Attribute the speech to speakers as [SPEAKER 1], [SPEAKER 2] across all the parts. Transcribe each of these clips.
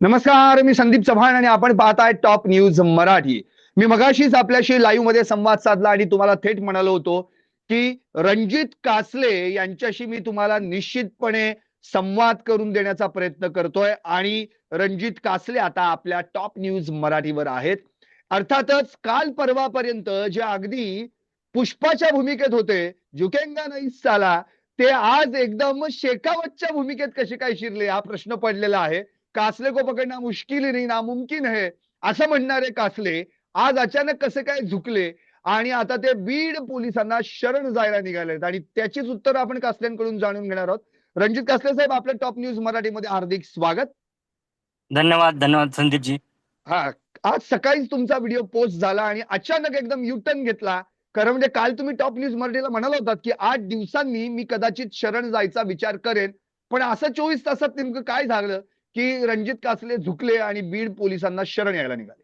[SPEAKER 1] नमस्कार, मी संदीप चव्हाण आणि आपण पाहताय टॉप न्यूज मराठी. मी मगाशीच आपल्याशी लाईव्ह मध्ये संवाद साधला आणि तुम्हाला थेट म्हणालो होतो की रणजित कासले यांच्याशी मी तुम्हाला निश्चितपणे संवाद करून देण्याचा प्रयत्न करतोय आणि रणजित कासले आता आपल्या टॉप न्यूज मराठीवर आहेत. अर्थातच काल परवापर्यंत जे अगदी पुष्पाच्या भूमिकेत होते, झुकेंगा नहीं साला, ते आज एकदम शेखावतच्या भूमिकेत कसे काय शिरले हा प्रश्न पडलेला आहे. कासले को पकडणं मुश्किल ही नहीं नामुमकिन है असं म्हणणारे कासले आज अचानक कसे काय झुकले आणि आता ते बीड पोलिसांना शरण जायला निघालेत आणि त्याचीच उत्तर आपण कासल्यांकडून जाणून घेणार आहोत. रणजित कासले साहेब, आपल्या टॉप न्यूज मराठीमध्ये हार्दिक स्वागत.
[SPEAKER 2] धन्यवाद धन्यवाद संदीपजी.
[SPEAKER 1] हा, आज सकाळीच तुमचा व्हिडिओ पोस्ट झाला आणि अचानक एकदम युटर्न घेतला. खरं म्हणजे काल तुम्ही टॉप न्यूज मराठीला म्हणाला होतात की 8 दिवसांनी मी कदाचित शरण जायचा विचार करेन, पण असं 24 तासात नेमकं काय झालं की रणजित कासले झुकले आणि बीड पोलिसांना शरण यायला निघाले?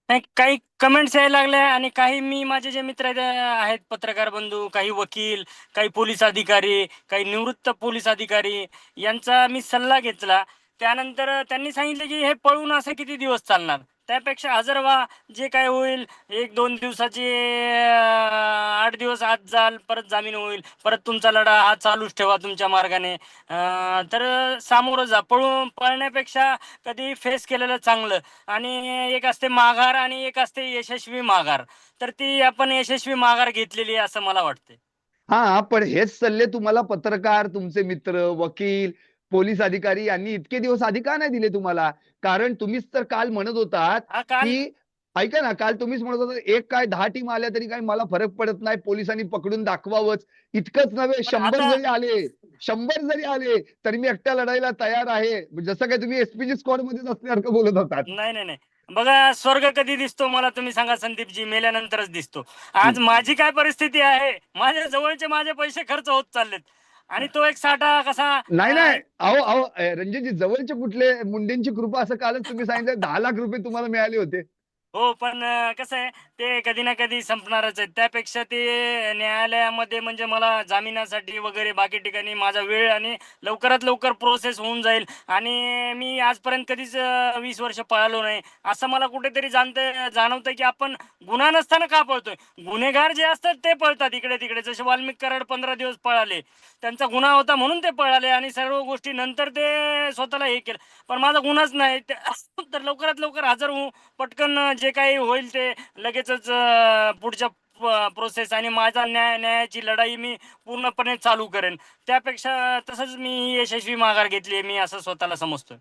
[SPEAKER 2] नाही, काही कमेंट्स यायला लागल्या आणि काही मी माझे जे मित्र आहेत पत्रकार बंधू, काही वकील, काही पोलीस अधिकारी, काही निवृत्त पोलीस अधिकारी यांचा मी सल्ला घेतला. त्यानंतर त्यांनी सांगितले की हे पळून असं किती दिवस चालणार, त्यापेक्षा हजर व्हा, जे काय होईल 1-2 दिवसाची 8 दिवस आत जाल, परत जामीन होईल, परत तुमचा लढा हा चालूच ठेवा तुमच्या मार्गाने. तर सामोरं जा, पळण्यापेक्षा कधी फेस केलेलं चांगलं. आणि एक असते माघार आणि एक असते यशस्वी माघार, तर ती आपण यशस्वी माघार घेतलेली आहे असं मला वाटते.
[SPEAKER 1] हा, पण हेच सल्ले तुम्हाला पत्रकार, तुमचे मित्र, वकील, पोलीस अधिकारी यांनी इतके दिवस आधी का नाही दिले तुम्हाला? कारण तुम्हीच तर काल म्हणत होतात
[SPEAKER 2] हा काल
[SPEAKER 1] की, ऐका ना, काल तुम्हीच म्हणत होता एक काय 10 टीम आल्या तरी काही मला फरक पडत नाही, पोलिसांनी पकडून दाखवावंच. इतकंच नव्हे,
[SPEAKER 2] पण
[SPEAKER 1] 100
[SPEAKER 2] आता
[SPEAKER 1] जरी आले, 100 जरी आले तरी मी एकटा लढायला तयार आहे. जसं काय तुम्ही एसपीजी स्क्वॉड मध्येच असल्यासारखं बोलत होतात.
[SPEAKER 2] नाही नाही नाही, बघा, स्वर्ग कधी दिसतो मला तुम्ही सांगा संदीपजी? मेल्यानंतरच दिसतो. आज
[SPEAKER 1] हम्म.
[SPEAKER 2] माझी काय परिस्थिती आहे, माझ्या जवळचे माझे पैसे खर्च होत चाललेत आणि तो एक साठा कसा
[SPEAKER 1] नाही नाही, अहो अहो, रणजितजी, जवळचे कुठले? मुंडेंची कृपा असं कालच तुम्ही सांगितलं 10 लाख रुपये तुम्हाला मिळाले होते.
[SPEAKER 2] हो, पण कसं आहे, ते कधी ना कधी संपणारच आहे. त्यापेक्षा ते न्यायालयामध्ये म्हणजे मला जामिनासाठी वगैरे बाकी ठिकाणी माझा वेळ आणि लवकरात लवकर प्रोसेस होऊन जाईल. आणि मी आजपर्यंत कधीच 20 वर्ष पळालो नाही. असं मला कुठेतरी जाणवतंय की आपण गुन्हा नसताना का पळतोय? गुन्हेगार जे असतात ते पळतात इकडे-तिकडे. जसे वाल्मिक कराड 15 दिवस पळाले. त्यांचा गुन्हा होता म्हणून ते पळाले आणि सर्व गोष्टी नंतर ते स्वतःला हे केलं. पण माझा गुन्हाच नाही. तर लवकरात लवकर हजर होऊ, पटकन जे काही होईल ते लगेचच पुढच्या प्रोसेस आणि माझा न्यायाची लढाई मी पूर्णपणे चालू करेन. त्यापेक्षा तसंच मी यशस्वी माघार घेतली, मी असं स्वतःला समजतोय.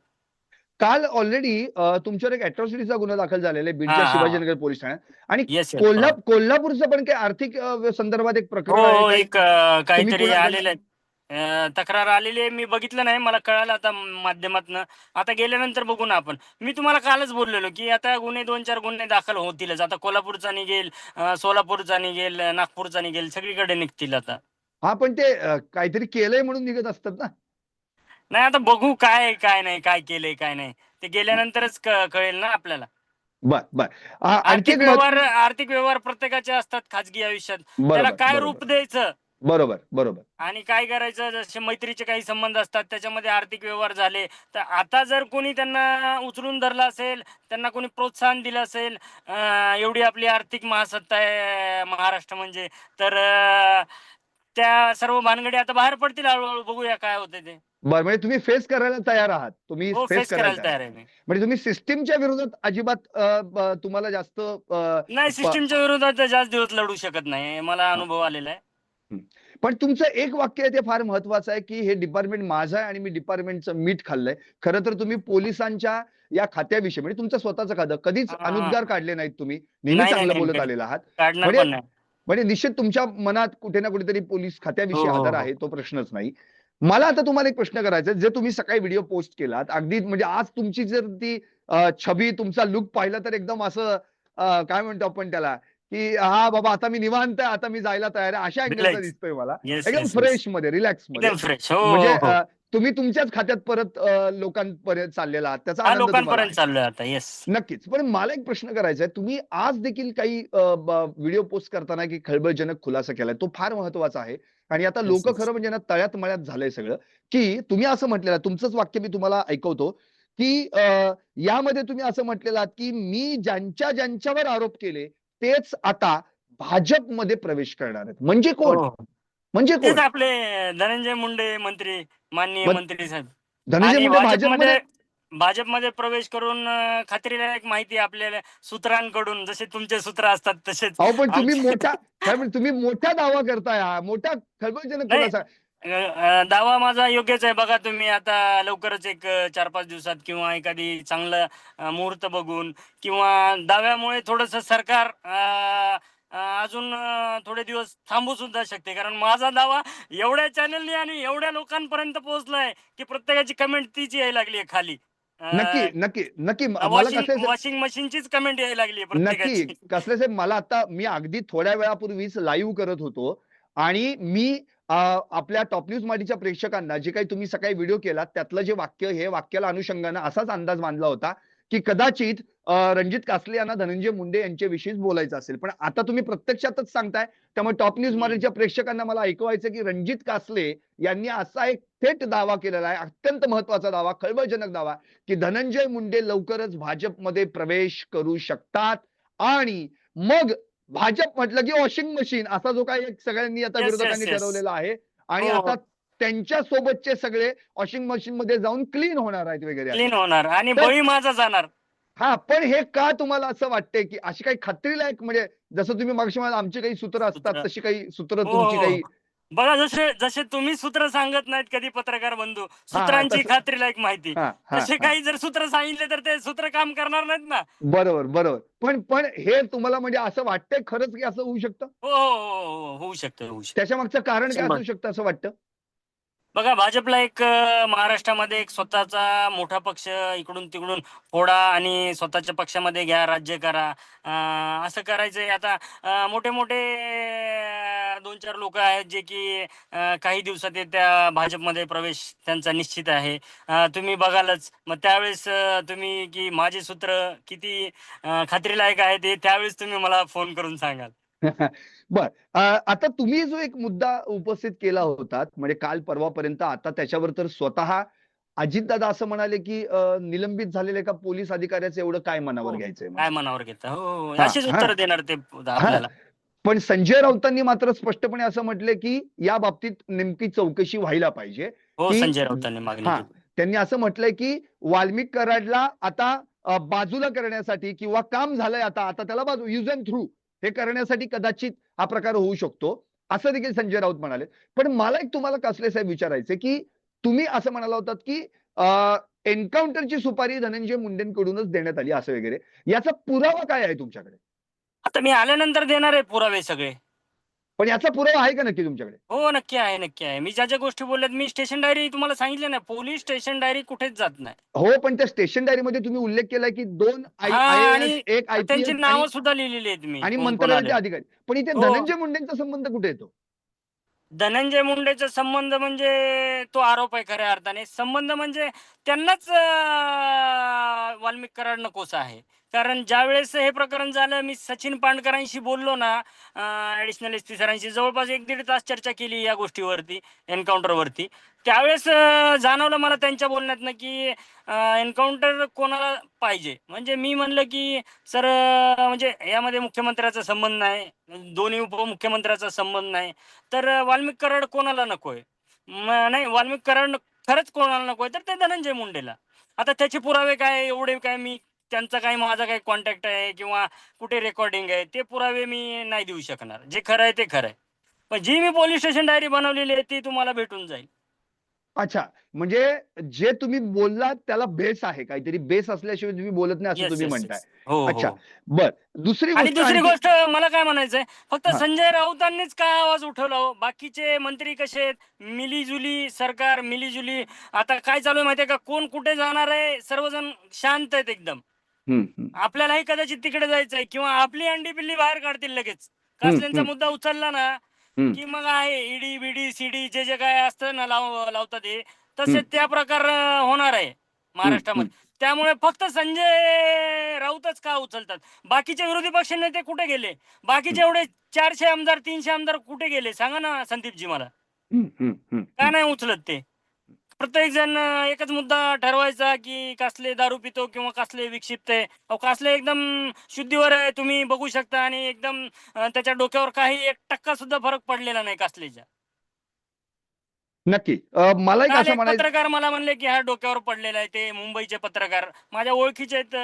[SPEAKER 1] काल ऑलरेडी तुमच्यावर एक अॅट्रॉसिटीचा गुन्हा दाखल झालेला आहे
[SPEAKER 2] हा
[SPEAKER 1] बीडच्या
[SPEAKER 2] हा.
[SPEAKER 1] शिवाजीनगर पोलीस ठाण्यात आणि
[SPEAKER 2] येस येस, बरोबर.
[SPEAKER 1] कोल्हापूरचं पण काही आर्थिक संदर्भात एक
[SPEAKER 2] हो
[SPEAKER 1] प्रकरण आहे
[SPEAKER 2] हो,
[SPEAKER 1] काही?
[SPEAKER 2] एक
[SPEAKER 1] तुम्ही
[SPEAKER 2] काहीतरी
[SPEAKER 1] कुणाकडे?
[SPEAKER 2] आलेलं आहे. तक्रार आलेली आहे, मी बघितलं नाही, मला कळालं आता माध्यमातनं. आता गेल्यानंतर बघू ना आपण. मी तुम्हाला कालच बोललेलो की आता गुन्हे 2-4 गुन्हे दाखल होतीलच. आता कोल्हापूरचा निघेल, सोलापूरचा निघेल, नागपूरचा निघेल, सगळीकडे निघतील आता.
[SPEAKER 1] हा, पण ते काहीतरी केलंय म्हणून निघत असतात ना.
[SPEAKER 2] नाही, आता बघू काय आहे, काय नाही, काय केलंय काय नाही, ते गेल्यानंतरच कळेल ना आपल्याला.
[SPEAKER 1] बर बर. आणखी
[SPEAKER 2] आर्थिक
[SPEAKER 1] एक
[SPEAKER 2] व्यवहार आर्थिक व्यवहार प्रत्येकाचे असतात खाजगी आयुष्यात. त्याला
[SPEAKER 1] बरोबर
[SPEAKER 2] काय
[SPEAKER 1] बरोबर
[SPEAKER 2] रूप द्यायचं
[SPEAKER 1] बरोबर बरोबर.
[SPEAKER 2] आणि काय करायचं, जसे मैत्रीचे काही संबंध असतात त्याच्यामध्ये आर्थिक व्यवहार झाले, तर आता जर कोणी त्यांना उचलून धरलं असेल, त्यांना कोणी प्रोत्साहन दिलं असेल, एवढी आपली आर्थिक महासत्ता आहे महाराष्ट्र म्हणजे, तर त्या सर्व भानगडी आता बाहेर पडतील हळूहळू. बघूया काय होते ते.
[SPEAKER 1] बरं, म्हणजे तुम्ही फेस करायला तयार आहात, तुम्ही
[SPEAKER 2] हो,
[SPEAKER 1] फेस
[SPEAKER 2] फेस
[SPEAKER 1] करायला
[SPEAKER 2] करायला
[SPEAKER 1] तयार
[SPEAKER 2] तयार
[SPEAKER 1] आहात.
[SPEAKER 2] आहे मी.
[SPEAKER 1] म्हणजे तुम्ही सिस्टीमच्या विरोधात अजिबात तुम्हाला जास्त
[SPEAKER 2] नाही, सिस्टीमच्या विरोधात जास्त दिवस लढू शकत नाही, मला अनुभव आलेला आहे.
[SPEAKER 1] हं. पण तुमचं एक वाक्य आहे ते फार महत्वाचं आहे, की हे डिपार्टमेंट माझं आहे आणि मी डिपार्टमेंटचं मीठ खाल्लंय. खरं तर तुम्ही पोलिसांच्या या खात्याविषयी म्हणजे तुमचं स्वतःचं खातं कधीच
[SPEAKER 2] अं,
[SPEAKER 1] अनुद्गार काढले नाहीत तुम्ही. नेहमी
[SPEAKER 2] नाही नाही
[SPEAKER 1] चांगलं
[SPEAKER 2] नाही,
[SPEAKER 1] बोलत
[SPEAKER 2] कधी
[SPEAKER 1] आलेला आहात.
[SPEAKER 2] काढणार
[SPEAKER 1] म्हणजे
[SPEAKER 2] पण नाही.
[SPEAKER 1] म्हणजे निश्चित तुमच्या मनात कुठे ना कुठेतरी पोलीस
[SPEAKER 2] हो
[SPEAKER 1] खात्याविषयी
[SPEAKER 2] हो
[SPEAKER 1] आदर
[SPEAKER 2] हो.
[SPEAKER 1] आहे, तो प्रश्नच नाही. मला आता तुम्हाला एक प्रश्न करायचा आहे, जे तुम्ही सकाळी व्हिडिओ पोस्ट केलात, अगदी म्हणजे आज तुमची जर ती छबी, तुमचा लूक पाहिला तर एकदम असं काय म्हणतो आपण त्याला, की "हां, बाबा आता मी निवांत आहे, आता मी जायला तयार आहे." अशा अँगलचा
[SPEAKER 2] रिलॅक्स.
[SPEAKER 1] दिसतोय मला.
[SPEAKER 2] येस
[SPEAKER 1] एकदम
[SPEAKER 2] येस येस.
[SPEAKER 1] फ्रेशमध्ये, रिलॅक्समध्ये.
[SPEAKER 2] एकदम फ्रेश. हो
[SPEAKER 1] म्हणजे
[SPEAKER 2] हो हो.
[SPEAKER 1] तुम्ही तुमच्याच खात्यात परत लोकांपर्यंत चाललेला आहात. त्याचा
[SPEAKER 2] हा,
[SPEAKER 1] आनंद तुम्हाला
[SPEAKER 2] लोकांपर्यंत
[SPEAKER 1] आहे.
[SPEAKER 2] चाललोय आता. येस.
[SPEAKER 1] नक्कीच. पण मला एक प्रश्न करायचा आहे. तुम्ही आज देखील काही व्हिडिओ पोस्ट करताना की खळबळजनक खुलासा केलाय. तो फार महत्त्वाचा आहे आणि आता
[SPEAKER 2] येस
[SPEAKER 1] लोकं
[SPEAKER 2] येस.
[SPEAKER 1] खरं म्हणजे ना तळ्यात-मळ्यात झालंय सगळं, की तुम्ही असं म्हटलेलं आहे, तुमचंच वाक्य मी तुम्हाला ऐकवतो, की यामध्ये तुम्ही असं म्हटलेलं आहात की मी ज्यांच्यावर आरोप केले तेच आता भाजपमध्ये प्रवेश करणार आहेत. म्हणजे
[SPEAKER 2] हो
[SPEAKER 1] कोण?
[SPEAKER 2] हो.
[SPEAKER 1] म्हणजे
[SPEAKER 2] तेच
[SPEAKER 1] कोण?
[SPEAKER 2] आपले धनंजय मुंडे माननीय
[SPEAKER 1] मग
[SPEAKER 2] मंत्री साहेब.
[SPEAKER 1] धनंजय
[SPEAKER 2] आणि
[SPEAKER 1] मुंडे भाजपमध्ये?
[SPEAKER 2] भाजपमध्ये प्रवेश करून खात्रीलायक माहिती आपल्याला सूत्रांकडून, जसे तुमचे सूत्र असतात तसेच
[SPEAKER 1] अहो पण तुम्ही
[SPEAKER 2] आमचे
[SPEAKER 1] मोठा काय म्हणजे तुम्ही मोठा दावा करताय, हा मोठा खळबळजनक
[SPEAKER 2] नाही.
[SPEAKER 1] खुलासा.
[SPEAKER 2] दावा माझा योग्यच आहे. बघा तुम्ही आता लवकरच एक 4-5 दिवसात किंवा एखादी चांगलं मुहूर्त बघून किंवा दाव्यामुळे थोडंसं सरकार अजून थोडे दिवस थांबू सुद्धा शकते. कारण माझा दावा एवढ्या चॅनलनी आणि एवढ्या लोकांपर्यंत पोहोचलाय, की प्रत्येकाची कमेंट तीच यायला लागली आहे खाली.
[SPEAKER 1] नक्की, नक्की, नक्की. मला
[SPEAKER 2] वॉशिंग
[SPEAKER 1] कसं
[SPEAKER 2] वॉशिंग मशीनचीच कमेंट यायला लागली आहे
[SPEAKER 1] नक्की.
[SPEAKER 2] प्रत्येकाची.
[SPEAKER 1] कसलं साहेब मला आता मी अगदी थोड्या वेळापूर्वीच लाईव्ह करत होतो आणि मी आपल्या टॉप न्यूज मराठीच्या प्रेक्षकांना जे काही तुम्ही सकाळी व्हिडिओ केलात त्यातलं जे वाक्य हे वाक्याला अनुषंगानं असाच अंदाज बांधला होता, की कदाचित रणजित कासले यांना धनंजय मुंडे यांच्याविषयीच बोलायचं असेल. पण आता तुम्ही प्रत्यक्षातच सांगताय त्यामुळे टॉप न्यूज
[SPEAKER 2] हं.
[SPEAKER 1] मराठीच्या प्रेक्षकांना मला ऐकवायचं की रणजित कासले यांनी असा एक थेट दावा केलेला आहे, अत्यंत महत्त्वाचा दावा, खळबळजनक दावा, की धनंजय मुंडे लवकरच भाजपमध्ये प्रवेश करू शकतात आणि मग भाजप म्हटलं की वॉशिंग मशीन असा जो काही एक सगळ्यांनी आता
[SPEAKER 2] येस,
[SPEAKER 1] विरोधकांनी
[SPEAKER 2] येस, येस.
[SPEAKER 1] ठरवलेला आहे आणि
[SPEAKER 2] हो,
[SPEAKER 1] आता
[SPEAKER 2] हो.
[SPEAKER 1] त्यांच्या सोबतचे सगळे वॉशिंग मशीन मध्ये जाऊन क्लीन होणार आहेत वगैरे असं.
[SPEAKER 2] क्लीन होणार आणि
[SPEAKER 1] तर
[SPEAKER 2] बळी माझा जाणार.
[SPEAKER 1] हा पण हे का तुम्हाला असं वाटतंय की अशी काही खात्रीलायक म्हणजे जसं तुम्ही मागशी म्हणाला आमची काही सूत्र असतात
[SPEAKER 2] सूत्र.
[SPEAKER 1] तशी काही सूत्र
[SPEAKER 2] हो,
[SPEAKER 1] तुमची
[SPEAKER 2] हो, हो.
[SPEAKER 1] काही
[SPEAKER 2] बघा जसे जसे तुम्ही सूत्र सांगत नाहीत कधी पत्रकार बंधू,
[SPEAKER 1] हा हा
[SPEAKER 2] सूत्रांची
[SPEAKER 1] तसं
[SPEAKER 2] खात्रीलायक माहिती.
[SPEAKER 1] हा हा
[SPEAKER 2] तसे
[SPEAKER 1] हा
[SPEAKER 2] काही जर सूत्र सांगितले तर ते सूत्र काम करणार नाहीत ना.
[SPEAKER 1] बरोबर बरोबर पण हे तुम्हाला म्हणजे असं वाटतंय खरंच की असं होऊ शकतं?
[SPEAKER 2] हो, हो, हो, हो. होऊ शकतं, होऊ शकतं.
[SPEAKER 1] त्याच्या मागचं कारण काय
[SPEAKER 2] 100.
[SPEAKER 1] असू शकतं असं वाटतं?
[SPEAKER 2] बघा भाजपला एक महाराष्ट्रामध्ये एक स्वतःचा मोठा पक्ष इकडून-तिकडून फोडा आणि स्वतःच्या पक्षामध्ये घ्या, राज्य करा. असं करायचंय आता. मोठे-मोठे 2-4 लोकं आहेत जे की काही दिवसात त्या भाजपमध्ये प्रवेश त्यांचा निश्चित आहे. तुम्ही बघालच. मग त्यावेळेस तुम्ही की माझे सूत्र किती खात्रीलायक आहेत हे त्यावेळेस तुम्ही मला फोन करून सांगाल.
[SPEAKER 1] बर आता तुम्ही जो एक मुद्दा उपस्थित केला होता म्हणजे काल परवापर्यंत आता त्याच्यावर तर स्वतः अजितदादा असं म्हणाले की निलंबित झालेल्या एका पोलीस अधिकाऱ्याचं एवढं काय मनावर
[SPEAKER 2] हो.
[SPEAKER 1] घ्यायचंय म्हणून.
[SPEAKER 2] काय मनावर घेता? हो, हो.
[SPEAKER 1] हा
[SPEAKER 2] अशीच
[SPEAKER 1] हा
[SPEAKER 2] उत्तरं देणार ते
[SPEAKER 1] हा
[SPEAKER 2] आपल्याला.
[SPEAKER 1] पण संजय राऊतांनी मात्र स्पष्टपणे असं म्हटलंय की या बाबतीत नेमकी चौकशी व्हायला पाहिजे
[SPEAKER 2] हो,
[SPEAKER 1] की
[SPEAKER 2] संजय राऊतांनी मागणी
[SPEAKER 1] हा
[SPEAKER 2] केली.
[SPEAKER 1] त्यांनी असं म्हटलंय की वाल्मिक कराडला आता बाजूला करण्यासाठी किंवा काम झालंय आता आता त्याला बाजू युज अँड थ्रू हे करण्यासाठी कदाचित हा प्रकार होऊ शकतो असं देखील संजय राऊत म्हणाले. पण मला एक तुम्हाला कसले साहेब विचारायचे की तुम्ही असं म्हणाला होतात की एन्काउंटरची सुपारी धनंजय मुंडेंकडूनच देण्यात आली असं वगैरे याचा पुरावा काय आहे तुमच्याकडे?
[SPEAKER 2] आता मी आल्यानंतर देणार आहे पुरावे सगळे.
[SPEAKER 1] पण याचा पुरावा आहे का नक्की तुमच्याकडे?
[SPEAKER 2] हो, नक्की आहे, नक्की आहे. मी ज्या गोष्टी बोलल्यात मी स्टेशन डायरी तुम्हाला सांगितले ना, पोलीस स्टेशन डायरी कुठेच जात नाही.
[SPEAKER 1] हो, पण त्या स्टेशन डायरीमध्ये तुम्ही उल्लेख केलाय, की 2
[SPEAKER 2] हां,
[SPEAKER 1] आय-ए-एस,
[SPEAKER 2] आणि
[SPEAKER 1] 1
[SPEAKER 2] त्यांची
[SPEAKER 1] आय-पी-एस
[SPEAKER 2] नावं सुद्धा लिहिलेली आहेत मी,
[SPEAKER 1] आणि
[SPEAKER 2] कोण-कोण
[SPEAKER 1] मंत्रालयाचे
[SPEAKER 2] आले.
[SPEAKER 1] अधिकारी. पण इथे
[SPEAKER 2] हो.
[SPEAKER 1] धनंजय मुंडेंचा संबंध कुठे येतो?
[SPEAKER 2] धनंजय मुंडेचा संबंध म्हणजे तो आरोप आहे खऱ्या अर्थाने. संबंध म्हणजे त्यांनाच वाल्मिक कराड नकोसा आहे. कारण ज्यावेळेस हे प्रकरण झालं, मी सचिन पांडकरांशी बोललो ना, ॲडिशनल एस-पी सरांशी जवळपास 1-1.5 तास चर्चा केली या गोष्टीवरती, एन्काउंटरवरती. त्यावेळेस जाणवलं मला त्यांच्या बोलण्यातनं, की एन्काउंटर कोणाला पाहिजे. म्हणजे मी म्हणलं, की "सर, म्हणजे यामध्ये मुख्यमंत्र्याचा संबंध नाही, दोन्ही उपमुख्यमंत्र्याचा संबंध नाही. तर वाल्मिक कराड कोणाला नकोय? नाही, वाल्मिक कराड खरंच कोणाला नकोय, तर ते धनंजय मुंडेला. आता त्याचे पुरावे काय, एवढे काय मी त्यांचा काय माझा काही कॉन्टॅक्ट आहे किंवा कुठे रेकॉर्डिंग आहे, ते पुरावे मी नाही देऊ शकणार. जे खरं आहे ते खरं आहे. पण जी मी पोलिस स्टेशन डायरी बनवलेली आहे ती तुम्हाला भेटून जाईल.
[SPEAKER 1] अच्छा, म्हणजे जे तुम्ही बोललात त्याला बेस आहे. काहीतरी बेस असल्याशिवाय तुम्ही बोलत नाही असं
[SPEAKER 2] येस,
[SPEAKER 1] तुम्ही
[SPEAKER 2] येस,
[SPEAKER 1] म्हणताय.
[SPEAKER 2] येस. हो,
[SPEAKER 1] अच्छा,
[SPEAKER 2] हो.
[SPEAKER 1] बरं. दुसरी
[SPEAKER 2] आणि
[SPEAKER 1] गोष्ट
[SPEAKER 2] दुसरी
[SPEAKER 1] आणखी
[SPEAKER 2] गोष्ट मला काय म्हणायचंय, फक्त
[SPEAKER 1] हां.
[SPEAKER 2] संजय राऊतांनीच का आवाज उठवला हो? बाकीचे मंत्री कसे आहेत? मिलीजुली सरकार, मिलीजुली. आता काय चालू आहे माहिती आहे का? कोण कुठे जाणार आहे? सर्वजण शांत आहेत एकदम.
[SPEAKER 1] हं, हं.
[SPEAKER 2] आपल्यालाही कदाचित तिकडे जायचंय किंवा आपली अंडी-पिल्ली बाहेर काढतील लगेच.
[SPEAKER 1] हं,
[SPEAKER 2] कासल्यांचा
[SPEAKER 1] हं,
[SPEAKER 2] मुद्दा उचलला ना,
[SPEAKER 1] हं,
[SPEAKER 2] की मग आहे ईडी-बीडी, सीडी जे काय असतं ना लावतात हे, तसे
[SPEAKER 1] हं,
[SPEAKER 2] त्या प्रकार होणार आहे
[SPEAKER 1] हं, हं,
[SPEAKER 2] महाराष्ट्रामध्ये. त्यामुळे फक्त संजय राऊतच का उचलतात? बाकीचे विरोधी पक्ष नेते कुठे गेले?
[SPEAKER 1] हं,
[SPEAKER 2] बाकीचे एवढे 400 आमदार, 300 आमदार कुठे गेले? सांगा ना संदीपजी मला.
[SPEAKER 1] हं, हं, हं,
[SPEAKER 2] का
[SPEAKER 1] हं.
[SPEAKER 2] नाही उचलत ते? प्रत्येक जण एकच मुद्दा ठरवायचा की कासले दारू पितो किंवा कासले विक्षिप्त आहे. अहो कासले एकदम शुद्धीवर आहे, तुम्ही बघू शकता, आणि एकदम त्याच्या डोक्यावर काही 1% सुद्धा फरक पडलेला नाही कासलेच्या.
[SPEAKER 1] नक्की. मला एक
[SPEAKER 2] काल
[SPEAKER 1] असं
[SPEAKER 2] एक
[SPEAKER 1] म्हणायचं.
[SPEAKER 2] पत्रकार मला म्हणले की हा डोक्यावर पडलेला आहे, ते मुंबईचे पत्रकार माझ्या ओळखीचे आहेत.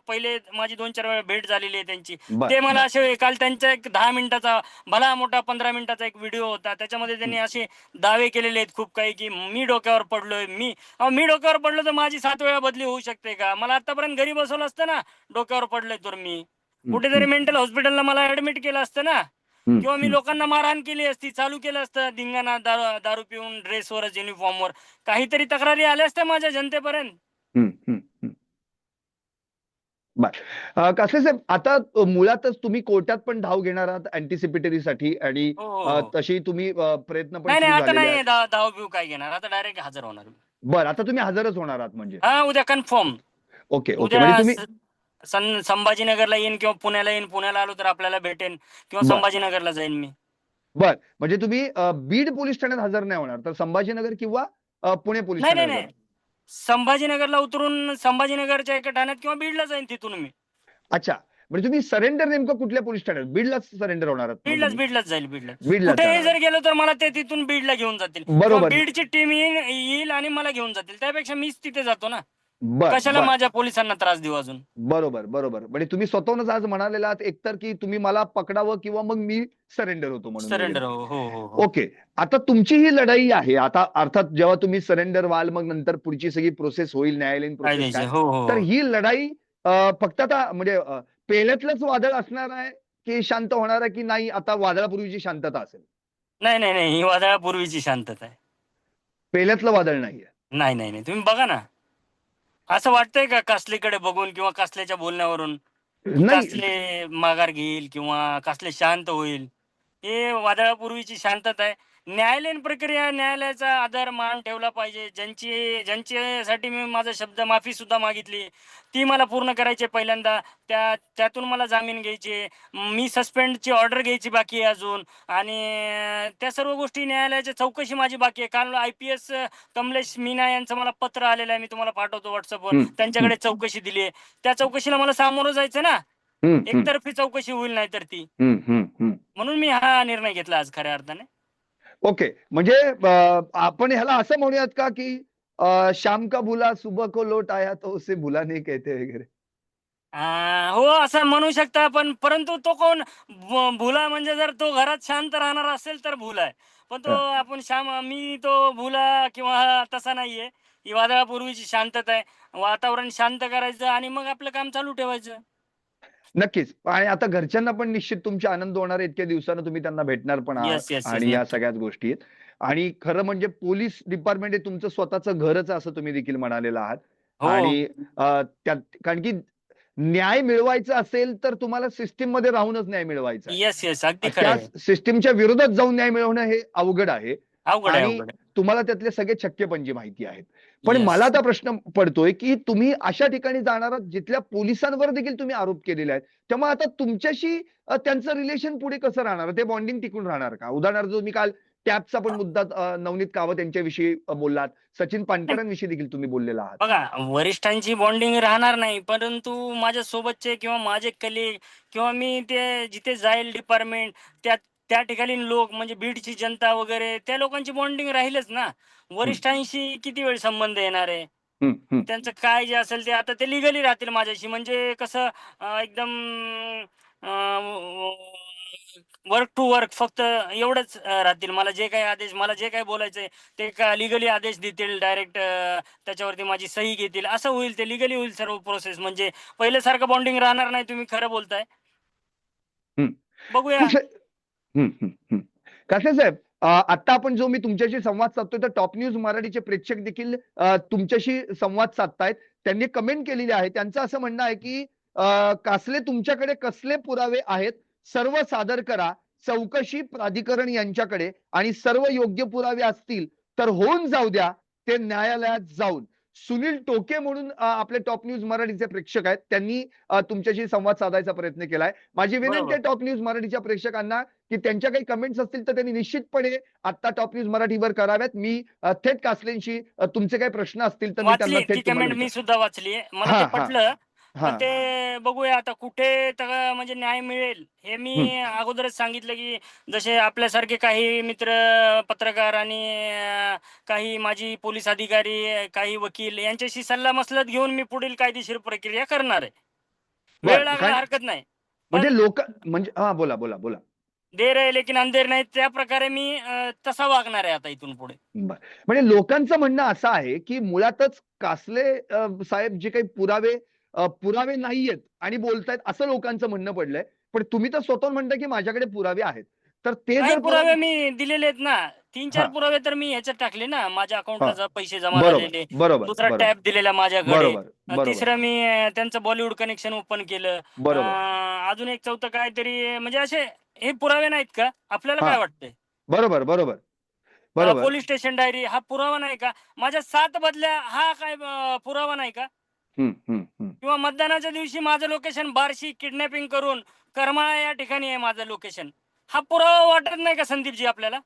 [SPEAKER 2] पहिले माझी 2-4 वेळा भेट झालेली आहे त्यांची.
[SPEAKER 1] बर
[SPEAKER 2] ते मला
[SPEAKER 1] बर.
[SPEAKER 2] असे काल त्यांचा एक 10 मिनिटाचा भला मोठा 15 मिनिटाचा एक व्हिडिओ होता. त्याच्यामध्ये
[SPEAKER 1] हं.
[SPEAKER 2] त्यांनी असे दावे केलेले आहेत खूप काही, की मी डोक्यावर पडलोय. मी डोक्यावर पडलो तर माझी 7 वेळा बदली होऊ शकते का? मला आतापर्यंत घरी बसवलं असतं ना, डोक्यावर पडलोय तर मी.
[SPEAKER 1] हं,
[SPEAKER 2] कुठेतरी
[SPEAKER 1] हं,
[SPEAKER 2] मेंटल हॉस्पिटलला मला ऍडमिट केलं असतं ना.
[SPEAKER 1] हं,
[SPEAKER 2] किंवा मी
[SPEAKER 1] हं,
[SPEAKER 2] लोकांना मारहाण केली असती, चालू केलं असतं धिंगाणा, दारू दारू पिऊन ड्रेसवरच, युनिफॉर्मवर. काहीतरी तक्रारी आल्या असत्या माझ्या जनतेपर्यंत.
[SPEAKER 1] हं, हं, हं. बर. कासले साहेब, आता मुळातच तुम्ही कोर्टात पण धाव घेणार आहात अँटिसिपेटरीसाठी आणि
[SPEAKER 2] हो, हो, हो.
[SPEAKER 1] तशी तुम्ही प्रयत्न पण
[SPEAKER 2] नाही, नाही,
[SPEAKER 1] सुरू
[SPEAKER 2] आता
[SPEAKER 1] झालेले आहेत.
[SPEAKER 2] नाही धाव-बिव काय घेणार. आता डायरेक्ट हजर होणार मी.
[SPEAKER 1] बरं, आता तुम्ही हजरच होणार आहात म्हणजे.
[SPEAKER 2] हां, उद्या कन्फर्म.
[SPEAKER 1] Okay, okay.
[SPEAKER 2] उद्या
[SPEAKER 1] म्हणजे तुम्ही.
[SPEAKER 2] संभाजीनगरला येईन किंवा पुण्याला येईन. पुण्याला आलो तर आपल्याला भेटेन किंवा
[SPEAKER 1] बरं,
[SPEAKER 2] संभाजीनगरला जाईन मी.
[SPEAKER 1] बरं. म्हणजे तुम्ही बीड पोलीस ठाण्यात हजर नाही होणार, तर संभाजीनगर किंवा पुणे पोलीस
[SPEAKER 2] नाही, नाही,
[SPEAKER 1] ठाण्यात हजर.
[SPEAKER 2] नाही. संभाजीनगरला उतरून संभाजीनगरच्या एका ठाण्यात किंवा बीडला जाईन तिथून मी.
[SPEAKER 1] अच्छा. म्हणजे तुम्ही सरेंडर नेमकं कुठल्या पोलीस ठाण्यात? बीडलाच सरेंडर होणार आहात मग
[SPEAKER 2] बीडलाच
[SPEAKER 1] तुम्ही?
[SPEAKER 2] बीडलाच जाईल, बीडला.
[SPEAKER 1] बीडलाच
[SPEAKER 2] कुठेही
[SPEAKER 1] जाणार
[SPEAKER 2] जर
[SPEAKER 1] आहात.
[SPEAKER 2] गेलो तर मला ते तिथून बीडला घेऊन जातील किंवा
[SPEAKER 1] बरोबर.
[SPEAKER 2] बीडची टीम येईल आणि मला घेऊन जातील. त्यापेक्षा मीच तिथे जातो ना.
[SPEAKER 1] बरं,
[SPEAKER 2] कशाला
[SPEAKER 1] बरं.
[SPEAKER 2] माझ्या पोलिसांना त्रास देऊ अजून.
[SPEAKER 1] बरोबर, बरोबर. म्हणजे तुम्ही स्वतःहूनच आज म्हणालेला आहात एकतर, की तुम्ही मला पकडावं किंवा मग मी सरेंडर होतो म्हणून वगैरे.
[SPEAKER 2] सरेंडर. हो, हो, हो, हो.
[SPEAKER 1] ओके. आता तुमची ही लढाई आहे. आता अर्थात जेव्हा तुम्ही सरेंडर व्हाल, मग नंतर पुढची सगळी प्रोसेस होईल, न्यायालयीन
[SPEAKER 2] काय
[SPEAKER 1] प्रोसेस
[SPEAKER 2] द्यायचे.
[SPEAKER 1] काय.
[SPEAKER 2] हो, हो,
[SPEAKER 1] तर
[SPEAKER 2] हो.
[SPEAKER 1] ही लढाई फक्त आता म्हणजे पेल्यातलंच वादळ असणार आहे, की शांत होणार आहे, की नाही आता वादळापूर्वीची शांतता असेल?
[SPEAKER 2] नाही, नाही, नाही. ही वादळापूर्वीची शांतता आहे.
[SPEAKER 1] पेल्यातलं वादळ नाहीये.
[SPEAKER 2] नाही, नाही, नाही. तुम्ही बघा ना. असं वाटतंय का कासलीकडे बघून किंवा कासल्याच्या बोलण्यावरून, की
[SPEAKER 1] नाही.
[SPEAKER 2] कासले माघार घेईल किंवा कासले शांत होईल? हे वादळापूर्वीची शांतता आहे. न्यायालयीन प्रक्रिया, न्यायालयाचा आदर, मान ठेवला पाहिजे. ज्यांच्यासाठी मी माझा शब्द माफी सुद्धा मागितली, ती मला पूर्ण करायची आहे पहिल्यांदा. त्यातून मला जामीन घ्यायचे. मी सस्पेंडची ऑर्डर घ्यायची बाकी आहे अजून, आणि त्या सर्व गोष्टी न्यायालयाची चौकशी माझी बाकी आहे. काल IPS कमलेश मीना यांचं मला पत्र आलेलं आहे. मी तुम्हाला पाठवतो WhatsAppवर.
[SPEAKER 1] हं, हं,
[SPEAKER 2] त्यांच्याकडे चौकशी दिली आहे. त्या चौकशीला मला सामोरं जायचं ना.
[SPEAKER 1] हं, हं,
[SPEAKER 2] एकतर्फी चौकशी होईल नाहीतर ती.
[SPEAKER 1] हं, हं, हं.
[SPEAKER 2] म्हणून मी हा निर्णय घेतला आज खऱ्या अर्थाने.
[SPEAKER 1] ओके. म्हणजे आपण ह्याला असं म्हणूयात का, की शाम का भुला सुबह को लौट आया तो उसे भुला नहीं कहते वगैरे.
[SPEAKER 2] अ, हो, असं म्हणू शकता, पण परंतु तो कोण भुला म्हणजे जर तो घरात शांत राहणार असेल तर भुला आहे. पण तो
[SPEAKER 1] हं.
[SPEAKER 2] आपण मी तो भुला किंवा तसा नाहीये. ही वादळापूर्वीची शांतता आहे. वातावरण शांत करायचं आणि मग आपलं काम चालू ठेवायचं.
[SPEAKER 1] नक्कीच. आणि आता घरच्यांना पण निश्चित तुमचे आनंद होणार आहे. इतक्या दिवसानं तुम्ही त्यांना भेटणार पण आहात
[SPEAKER 2] येस, येस, येस.
[SPEAKER 1] आणि या
[SPEAKER 2] नक्की.
[SPEAKER 1] सगळ्याच गोष्टी आहेत. आणि खरं म्हणजे पोलीस डिपार्टमेंट हे तुमचं स्वतःचं घरच आहे असं तुम्ही देखील म्हणालेलं आहात.
[SPEAKER 2] हो.
[SPEAKER 1] आणि त्यात कारण की न्याय मिळवायचा असेल तर तुम्हाला सिस्टममध्ये राहूनच न्याय मिळवायचा आहे.
[SPEAKER 2] Yes, yes. अगदी खरं
[SPEAKER 1] त्या
[SPEAKER 2] आहे.
[SPEAKER 1] सिस्टमच्या विरोधात जाऊन न्याय मिळवणं हे अवघड आहे.
[SPEAKER 2] अवघड आहे,
[SPEAKER 1] आणि
[SPEAKER 2] अवघड आहे.
[SPEAKER 1] तुम्हाला त्यातले सगळे छक्के-पंजे माहिती आहेत. पण मला
[SPEAKER 2] येस.
[SPEAKER 1] आता प्रश्न पडतोय, की तुम्ही अशा ठिकाणी जाणार आहात जिथल्या पोलिसांवर देखील तुम्ही आरोप केलेले आहेत. त्यामुळे आता तुमच्याशी त्यांचं रिलेशन पुढे कसं राहणार? ते बॉन्डिंग टिकून राहणार का? उदाहरणार्थ तुम्ही काल टॅबचा पण मुद्दा नवनीत कावत यांच्याविषयी बोललात. सचिन पानकरांविषयी देखील तुम्ही बोललेला आहात.
[SPEAKER 2] बघा, वरिष्ठांची बॉन्डिंग राहणार नाही, परंतु माझ्या सोबतचे किंवा माझे कलीग किंवा मी ते जिथे जाईल डिपार्टमेंट, त्या त्या ठिकाणी लोक म्हणजे बीडची जनता वगैरे त्या लोकांची बॉन्डिंग राहीलच ना.
[SPEAKER 1] हं,
[SPEAKER 2] वरिष्ठांशी किती वेळ संबंध येणार आहे?
[SPEAKER 1] हं, हं.
[SPEAKER 2] त्यांचं काय जे असेल ते आता ते लीगली राहतील माझ्याशी. म्हणजे कसं एकदम वर्क टू वर्क फक्त एवढंच राहतील. मला जे काही बोलायचंय ते लीगली आदेश देतील डायरेक्ट, त्याच्यावरती माझी सही घेतील. असं होईल, ते लीगली होईल सर्व प्रोसेस. म्हणजे पहिल्यासारखं बॉन्डिंग राहणार नाही. तुम्ही खरं बोलताय.
[SPEAKER 1] हं.
[SPEAKER 2] बघूया.
[SPEAKER 1] कसं. हं, हं, हं. कासले साहेब, आता आपण जो मी तुमच्याशी संवाद साधतोय, तर टॉप न्यूज मराठीचे प्रेक्षक देखील तुमच्याशी संवाद साधतायत. त्यांनी कमेंट केलेली आहे. त्यांचं असं म्हणणं आहे, की कासले तुमच्याकडे कसले पुरावे आहेत? सर्व सादर करा. चौकशी प्राधिकरण यांच्याकडे आणि सर्व योग्य पुरावे असतील तर होऊन जाऊ द्या ते न्यायालयात जाऊन. सुनील टोके म्हणून आपले टॉप न्यूज मराठीचे प्रेक्षक आहेत, त्यांनी तुमच्याशी संवाद साधायचा प्रयत्न केलाय. माझी विनंती
[SPEAKER 2] बरोबर.
[SPEAKER 1] आहे टॉप न्यूज मराठीच्या प्रेक्षकांना की त्यांच्या काही कमेंट्स असतील तर त्यांनी निश्चितपणे आता टॉप न्यूज मराठीवर कराव्यात. मी थेट कासलेंशी तुमचे काही प्रश्न असतील तर मी त्यांना
[SPEAKER 2] वाचली ती
[SPEAKER 1] थेट तुम्हाला
[SPEAKER 2] कमेंट मी
[SPEAKER 1] विचार.
[SPEAKER 2] सुद्धा वाचली. मला ते
[SPEAKER 1] हा हा
[SPEAKER 2] पटलं. पण
[SPEAKER 1] हा
[SPEAKER 2] ते बघूया आता कुठे म्हणजे न्याय मिळेल हे
[SPEAKER 1] हम्म.
[SPEAKER 2] मी अगोदरच सांगितलं, की जसे आपल्यासारखे काही मित्र पत्रकार आणि काही माजी पोलीस अधिकारी, काही वकील यांच्याशी सल्लामसलत घेऊन मी पुढील कायदेशीर प्रक्रिया करणार आहे. वेळ
[SPEAKER 1] बर
[SPEAKER 2] लागला
[SPEAKER 1] कारण
[SPEAKER 2] हरकत नाही.
[SPEAKER 1] म्हणजे
[SPEAKER 2] पण
[SPEAKER 1] लोक म्हणजे हा बोला बोला बोला.
[SPEAKER 2] देर आहे लेकिन अंधेर नाही, त्या प्रकारे मी तसा वागणार आहे आता इथून पुढे.
[SPEAKER 1] बर. म्हणजे लोकांचं म्हणणं असं आहे की मुळातच कासले साहेब जे काही पुरावे नाहीयेत आणि बोलतायत असं लोकांचं म्हणणं पडलंय. पण तुम्ही तर स्वतःहून म्हणताय की माझ्याकडे पुरावे आहेत. तर ते
[SPEAKER 2] काही
[SPEAKER 1] जर
[SPEAKER 2] पुरावे मी दिलेले आहेत ना. 3-4
[SPEAKER 1] हा
[SPEAKER 2] पुरावे तर मी ह्याच्यात टाकले ना, माझ्या
[SPEAKER 1] हा
[SPEAKER 2] अकाउंटला पैसे जमा
[SPEAKER 1] बरोबर
[SPEAKER 2] झालेले.
[SPEAKER 1] बरोबर
[SPEAKER 2] दुसरा
[SPEAKER 1] बरोबर
[SPEAKER 2] टॅब दिलेला माझ्याकडे.
[SPEAKER 1] बरोबर बरोबर
[SPEAKER 2] तिसरं मी त्यांचं बॉलिवूड कनेक्शन ओपन केलं.
[SPEAKER 1] बरोबर
[SPEAKER 2] अजून एक चौथं काहीतरी म्हणजे असे हे पुरावे नाहीत का? आपल्याला
[SPEAKER 1] हा
[SPEAKER 2] काय वाटतंय?
[SPEAKER 1] बरोबर बरोबर बरोबर.
[SPEAKER 2] पोलिस स्टेशन डायरी हा पुरावा नाही का? माझ्या 7 बदल्या हा काय पुरावा नाही का?
[SPEAKER 1] हम्म.
[SPEAKER 2] किंवा मतदानाच्या दिवशी माझं लोकेशन बार्शी किडनॅपिंग करून करमाळा या ठिकाणी आहे माझं लोकेशन. हा पुरावा वाटत नाही का संदीपजी आपल्याला?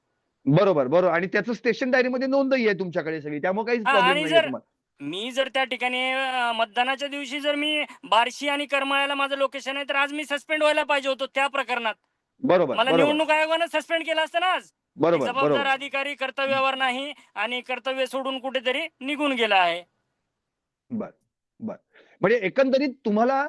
[SPEAKER 1] बरोबर बरोबर आणि त्याचं स्टेशन डायरीमध्ये नोंदही आहे तुमच्याकडे सगळी, त्यामुळे काहीच
[SPEAKER 2] हां,
[SPEAKER 1] प्रॉब्लेम
[SPEAKER 2] आणि
[SPEAKER 1] नाहीये
[SPEAKER 2] जर
[SPEAKER 1] तुम्हाला.
[SPEAKER 2] मी जर त्या ठिकाणी मतदानाच्या दिवशी जर मी बार्शी आणि करमाळ्याला माझं लोकेशन आहे, तर आज मी सस्पेंड व्हायला पाहिजे होतो त्या प्रकरणात.
[SPEAKER 1] बरोबर
[SPEAKER 2] मला
[SPEAKER 1] बरोबर
[SPEAKER 2] निवडणूक आयोगानं सस्पेंड केलं असतं ना आज. एक
[SPEAKER 1] बरोबर
[SPEAKER 2] जबाबदार
[SPEAKER 1] बरोबर.
[SPEAKER 2] अधिकारी कर्तव्यावर नाही आणि कर्तव्य सोडून कुठेतरी निघून गेला आहे.
[SPEAKER 1] बर बर. म्हणजे एकंदरीत तुम्हाला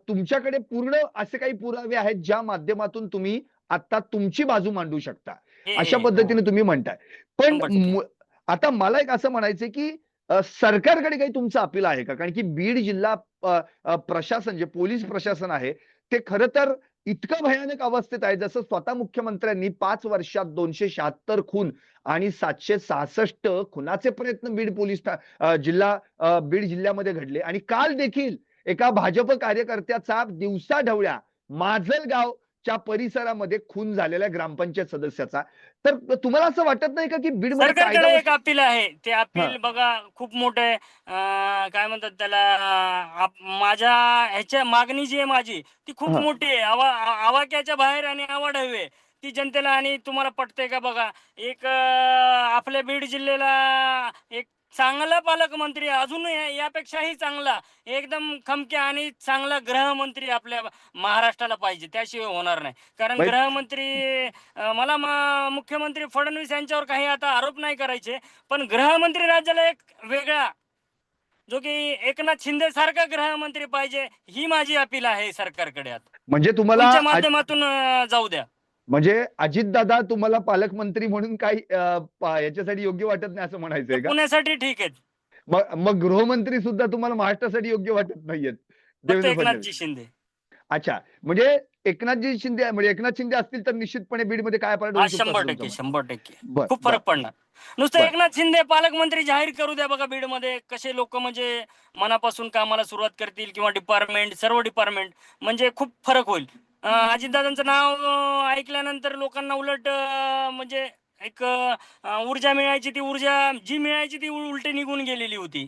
[SPEAKER 1] तुमच्याकडे पूर्ण असे काही पुरावे आहेत ज्या माध्यमातून तुम्ही आता तुमची बाजू मांडू शकता, अशा
[SPEAKER 2] हो.
[SPEAKER 1] पद्धतीने तुम्ही म्हणताय. पण
[SPEAKER 2] 100%
[SPEAKER 1] आता मला एक असं म्हणायचंय की सरकारकडे काही तुमचं अपील आहे का? कारण की बीड जिल्हा प्रशासन जे पोलीस प्रशासन आहे ते खरं तर इतकं भयानक अवस्थेत आहे, जसं स्वतः मुख्यमंत्र्यांनी 5 वर्षात 276 खून आणि 766 खुनाचे प्रयत्न बीड जिल्ह्यामध्ये घडले आणि काल देखील एका भाजप कार्यकर्त्याचा दिवसाढवळ्या माजलगावच्या परिसरामध्ये खून झालेल्या ग्रामपंचायत सदस्याचा. तर तुम्हाला असं वाटत नाही का की बीडमध्ये कायदा
[SPEAKER 2] सरकारकडे एक अपील आहे. ते
[SPEAKER 1] हा
[SPEAKER 2] अपील बघा खूप मोठं आहे. काय म्हणतात त्याला, माझ्या ह्याच्या मागणी जी आहे माझी, ती खूप
[SPEAKER 1] हा
[SPEAKER 2] मोठी आहे. आवाक्याच्या बाहेर आणि आवाढव्य आहे. ती जनतेला आणि तुम्हाला पटतंय का बघा. एक आपल्या बीड जिल्ह्याला एक चांगला पालकमंत्री, अजून यापेक्षाही चांगला, एकदम खमक्या आणि चांगला गृहमंत्री आपल्या महाराष्ट्राला पाहिजे. त्याशिवाय होणार नाही. कारण
[SPEAKER 1] म्हणजे
[SPEAKER 2] गृहमंत्री मला मुख्यमंत्री फडणवीस यांच्यावर काही आता आरोप नाही करायचे. पण गृहमंत्री राज्याला एक वेगळा, जो की एकनाथ शिंदे सारखा गृहमंत्री पाहिजे, ही माझी अपील आहे सरकारकडे आता.
[SPEAKER 1] म्हणजे तुम्हाला
[SPEAKER 2] तुमच्या माध्यमातून जाऊ द्या.
[SPEAKER 1] म्हणजे अजितदादा तुम्हाला पालकमंत्री म्हणून काही याच्यासाठी योग्य वाटत नाही असं
[SPEAKER 2] ते
[SPEAKER 1] म्हणायचंय का?
[SPEAKER 2] पुण्यासाठी ठीक आहेत.
[SPEAKER 1] मग मग गृहमंत्री सुद्धा तुम्हाला महाराष्ट्रासाठी योग्य वाटत नाहीयेत,
[SPEAKER 2] फक्त
[SPEAKER 1] देवेंद्र फडणवीस.
[SPEAKER 2] एकनाथजी शिंदे.
[SPEAKER 1] अच्छा. म्हणजे एकनाथ शिंदे असतील तर निश्चितपणे बीडमध्ये काय पलट
[SPEAKER 2] हा
[SPEAKER 1] होऊ शकतो असं तुमचं
[SPEAKER 2] 100%,
[SPEAKER 1] म्हणणं.
[SPEAKER 2] 100%.
[SPEAKER 1] बर
[SPEAKER 2] खूप
[SPEAKER 1] बर
[SPEAKER 2] फरक पडणार. नुसतं
[SPEAKER 1] बर
[SPEAKER 2] एकनाथ शिंदे पालकमंत्री जाहीर करू द्या बघा बीडमध्ये. कसे लोक म्हणजे मनापासून कामाला सुरुवात करतील किंवा डिपार्टमेंट, सर्व डिपार्टमेंट म्हणजे खूप फरक होईल. अजितदादांचं नाव ऐकल्यानंतर लोकांना उलट म्हणजे एक ऊर्जा मिळायची, ती ऊर्जा जी मिळायची ती उलटी निघून गेलेली होती.